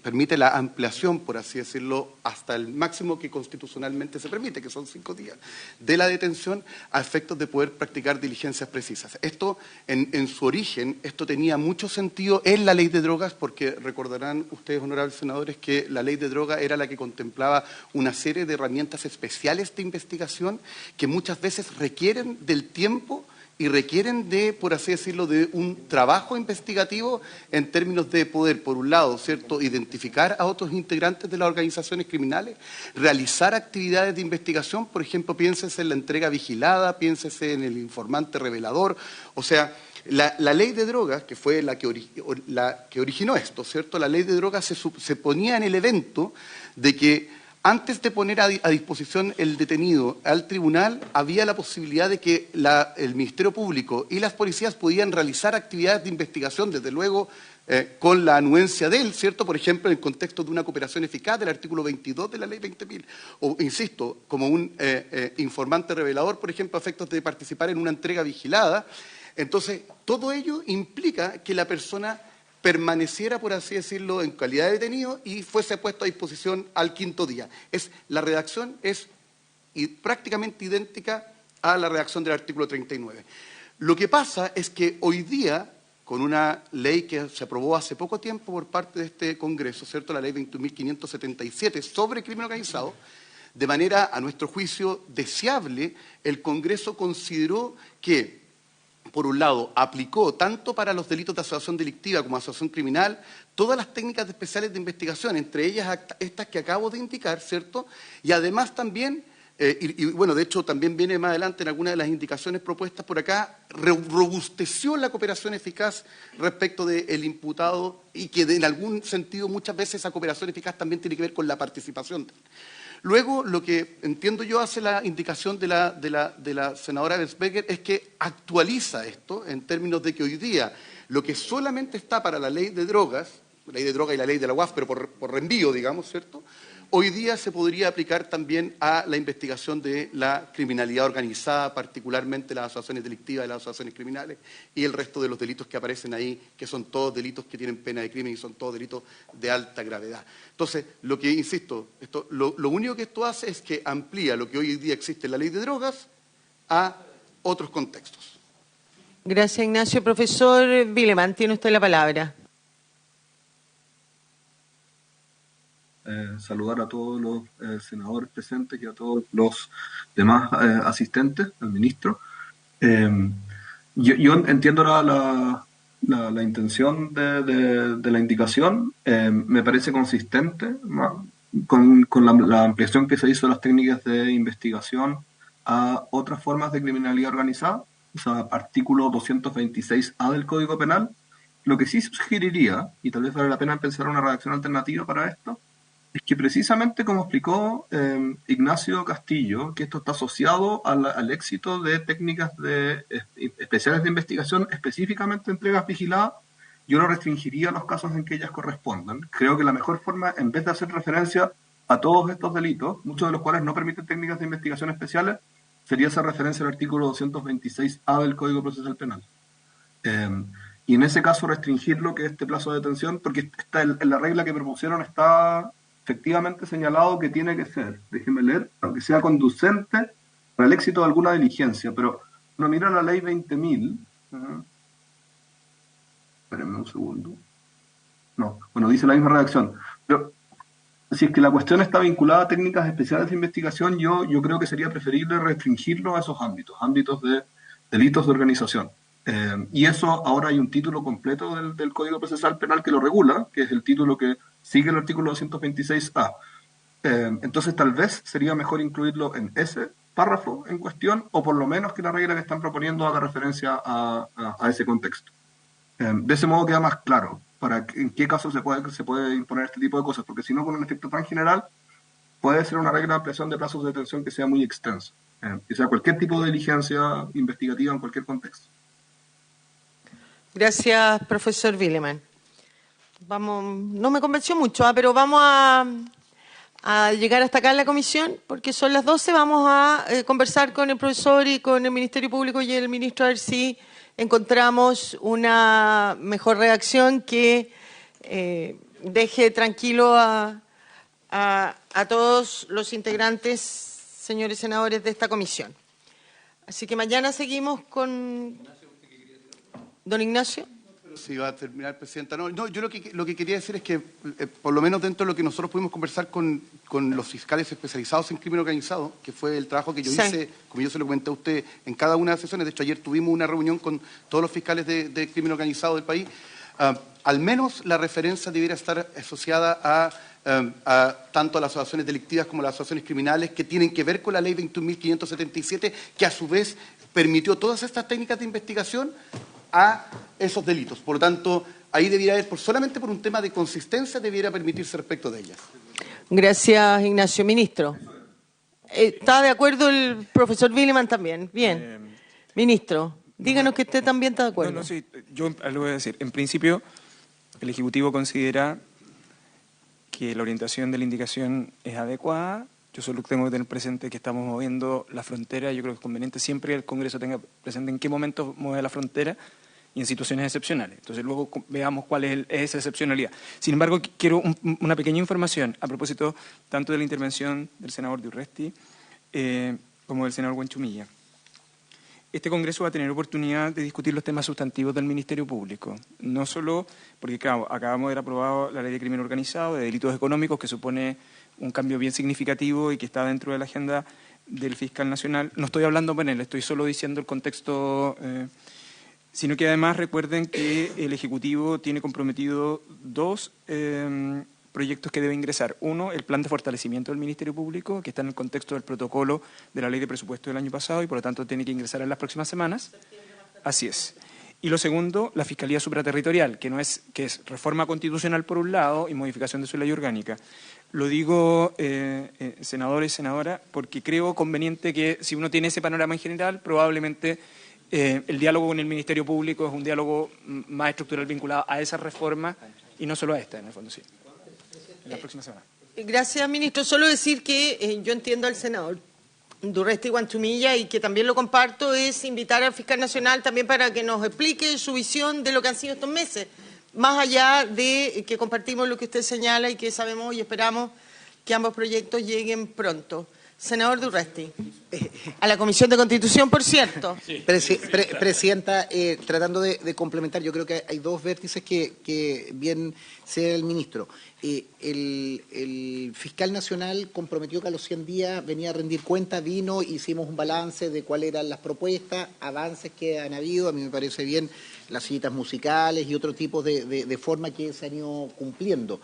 Speaker 4: permite la ampliación, por así decirlo, hasta el máximo que constitucionalmente se permite, que son 5 días, de la detención a efectos de poder practicar diligencias precisas. Esto, en su origen, esto tenía mucho sentido en la ley de drogas, porque recordarán ustedes, honorables senadores, que la ley de drogas era la que contemplaba una serie de herramientas especiales de investigación que muchas veces requieren del tiempo y requieren de, por así decirlo, de un trabajo investigativo en términos de poder, por un lado, ¿cierto?, identificar a otros integrantes de las organizaciones criminales, realizar actividades de investigación, por ejemplo, piénsese en la entrega vigilada, piénsese en el informante revelador, o sea, la ley de drogas, que fue la que originó esto, ¿cierto?, la ley de drogas se ponía en el evento de que antes de poner a disposición el detenido al tribunal, había la posibilidad de que el Ministerio Público y las policías podían realizar actividades de investigación, desde luego con la anuencia de él, ¿cierto? Por ejemplo, en el contexto de una cooperación eficaz del artículo 22 de la Ley 20.000. O, insisto, como un informante revelador, por ejemplo, a efectos de participar en una entrega vigilada. Entonces, todo ello implica que la persona permaneciera, por así decirlo, en calidad de detenido y fuese puesto a disposición al 5.º día. La redacción es prácticamente idéntica a la redacción del artículo 39. Lo que pasa es que hoy día, con una ley que se aprobó hace poco tiempo por parte de este Congreso, ¿cierto?, la Ley 21.577 sobre crimen organizado, de manera, a nuestro juicio, deseable, el Congreso consideró que, por un lado, aplicó tanto para los delitos de asociación delictiva como asociación criminal todas las técnicas especiales de investigación, entre ellas estas que acabo de indicar, ¿cierto? Y además también, bueno, de hecho también viene más adelante en algunas de las indicaciones propuestas por acá, robusteció la cooperación eficaz respecto del imputado y que en algún sentido muchas veces esa cooperación eficaz también tiene que ver con la participación. Luego, lo que entiendo yo hace la indicación de la senadora Ebensperger es que actualiza esto en términos de que hoy día lo que solamente está para la ley de drogas, la ley de droga y la ley de la UAF, pero por reenvío, digamos, ¿cierto? Hoy día se podría aplicar también a la investigación de la criminalidad organizada, particularmente las asociaciones delictivas y las asociaciones criminales y el resto de los delitos que aparecen ahí, que son todos delitos que tienen pena de crimen y son todos delitos de alta gravedad. Entonces, lo que, insisto, lo único que esto hace es que amplía lo que hoy día existe en la ley de drogas a otros contextos.
Speaker 1: Gracias, Ignacio. Profesor Wilemann, tiene usted la palabra.
Speaker 12: Saludar a todos los senadores presentes y a todos los demás asistentes, al ministro. Yo entiendo la intención de la indicación, me parece consistente con la ampliación que se hizo de las técnicas de investigación a otras formas de criminalidad organizada, o sea, artículo 226A del Código Penal. Lo que sí sugeriría, y tal vez vale la pena pensar una redacción alternativa para esto, es que precisamente como explicó Ignacio Castillo, que esto está asociado al éxito de técnicas especiales de investigación, específicamente entregas vigiladas, yo lo restringiría a los casos en que ellas correspondan. Creo que la mejor forma, en vez de hacer referencia a todos estos delitos, muchos de los cuales no permiten técnicas de investigación especiales, sería hacer referencia al artículo 226A del Código Procesal Penal. Y en ese caso restringirlo, que este plazo de detención, porque está en la regla que propusieron está efectivamente señalado que tiene que ser, déjenme leer, que sea conducente para el éxito de alguna diligencia, pero uno mira la ley 20.000, espérenme un segundo, no, bueno, dice la misma redacción, pero si es que la cuestión está vinculada a técnicas especiales de investigación, yo creo que sería preferible restringirlo a esos ámbitos de delitos de organización. Y eso ahora hay un título completo del Código Procesal Penal que lo regula, que es el título que sigue el artículo 226A. Entonces tal vez sería mejor incluirlo en ese párrafo en cuestión, o por lo menos que la regla que están proponiendo haga referencia a ese contexto. De ese modo queda más claro para en qué caso se puede imponer este tipo de cosas, porque si no, con un efecto tan general, puede ser una regla de ampliación de plazos de detención que sea muy extensa, que sea cualquier tipo de diligencia investigativa en cualquier contexto.
Speaker 1: Gracias, profesor Wilemann. Vamos, no me convenció mucho, pero vamos a llegar hasta acá en la comisión, porque son las 12. Vamos a conversar con el profesor y con el Ministerio Público y el ministro a ver si encontramos una mejor redacción que deje tranquilo a todos los integrantes, señores senadores, de esta comisión. Así que mañana seguimos con... Don Ignacio.
Speaker 4: Sí, va a terminar, Presidenta. No, yo lo que quería decir es que, por lo menos dentro de lo que nosotros pudimos conversar con los fiscales especializados en crimen organizado, que fue el trabajo que yo hice, como yo se lo comenté a usted, en cada una de las sesiones. De hecho, ayer tuvimos una reunión con todos los fiscales de crimen organizado del país. Al menos la referencia debiera estar asociada a tanto a las asociaciones delictivas como a las asociaciones criminales, que tienen que ver con la ley 21.577, que a su vez permitió todas estas técnicas de investigación a esos delitos. Por lo tanto, ahí debiera haber, solamente por un tema de consistencia, debiera permitirse respecto de ellas.
Speaker 1: Gracias, Ignacio. Ministro. ¿Está de acuerdo el profesor Wilemann también? Bien. Ministro, díganos que usted también está de acuerdo.
Speaker 5: No, sí, yo lo voy a decir. En principio, el Ejecutivo considera que la orientación de la indicación es adecuada. Yo solo tengo que tener presente que estamos moviendo la frontera. Yo creo que es conveniente siempre que el Congreso tenga presente en qué momento mueve la frontera y en situaciones excepcionales. Entonces luego veamos cuál es esa excepcionalidad. Sin embargo, quiero una pequeña información a propósito tanto de la intervención del senador de Urresti como del senador Huanchumilla. Este Congreso va a tener oportunidad de discutir los temas sustantivos del Ministerio Público. No solo porque, claro, acabamos de haber aprobado la Ley de Crimen Organizado, de Delitos Económicos, que supone un cambio bien significativo y que está dentro de la agenda del fiscal nacional. No estoy hablando con él, estoy solo diciendo el contexto, sino que además recuerden que el Ejecutivo tiene comprometido dos proyectos que debe ingresar. Uno, el plan de fortalecimiento del Ministerio Público, que está en el contexto del protocolo de la Ley de Presupuesto del año pasado y por lo tanto tiene que ingresar en las próximas semanas. Así es. Y lo segundo, la Fiscalía Supraterritorial, que es reforma constitucional por un lado y modificación de su ley orgánica. Lo digo, senadores y senadoras, porque creo conveniente que si uno tiene ese panorama en general, probablemente el diálogo con el Ministerio Público es un diálogo más estructural vinculado a esa reforma y no solo a esta, en el fondo, sí, en la próxima semana.
Speaker 1: Gracias, ministro. Solo decir que yo entiendo al senador Durresti Guanchumilla y que también lo comparto, es invitar al fiscal nacional también para que nos explique su visión de lo que han sido estos meses, más allá de que compartimos lo que usted señala y que sabemos y esperamos que ambos proyectos lleguen pronto. Senador Durresti, a la Comisión de Constitución, por cierto.
Speaker 10: Sí. Presidenta, tratando de complementar, yo creo que hay dos vértices que bien sea el ministro. El fiscal nacional comprometió que a los 100 días venía a rendir cuenta, vino, hicimos un balance de cuáles eran las propuestas, avances que han habido, a mí me parece bien las citas musicales y otro tipo de forma que se han ido cumpliendo.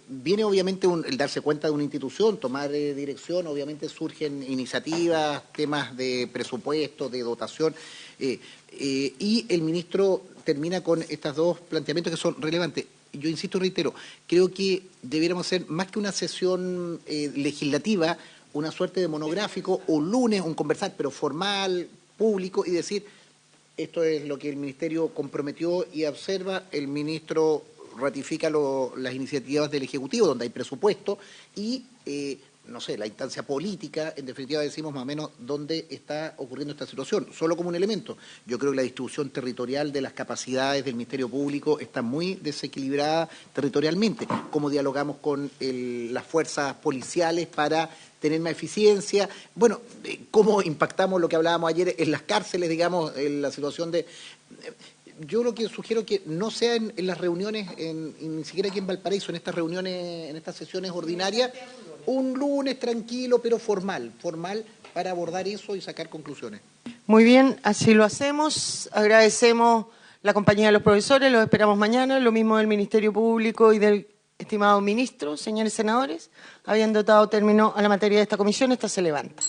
Speaker 10: Viene obviamente el darse cuenta de una institución, tomar dirección, obviamente surgen iniciativas, temas de presupuesto, de dotación, y el ministro termina con estos dos planteamientos que son relevantes. Yo insisto, reitero, creo que debiéramos hacer más que una sesión legislativa, una suerte de monográfico, un lunes, un conversar, pero formal, público, y decir, esto es lo que el ministerio comprometió y observa, el ministro ratifica las iniciativas del Ejecutivo, donde hay presupuesto, y, no sé, la instancia política, en definitiva decimos más o menos dónde está ocurriendo esta situación. Solo como un elemento, yo creo que la distribución territorial de las capacidades del Ministerio Público está muy desequilibrada territorialmente. Cómo dialogamos con las fuerzas policiales para tener más eficiencia. Bueno, cómo impactamos lo que hablábamos ayer en las cárceles, digamos, en la situación de... Yo lo que sugiero que no sea en las reuniones, ni siquiera aquí en Valparaíso, en estas reuniones, en estas sesiones ordinarias, un lunes tranquilo pero formal para abordar eso y sacar conclusiones.
Speaker 1: Muy bien, así lo hacemos. Agradecemos la compañía de los profesores, los esperamos mañana, lo mismo del Ministerio Público y del estimado ministro, señores senadores. Habiendo dado término a la materia de esta comisión, esta se levanta.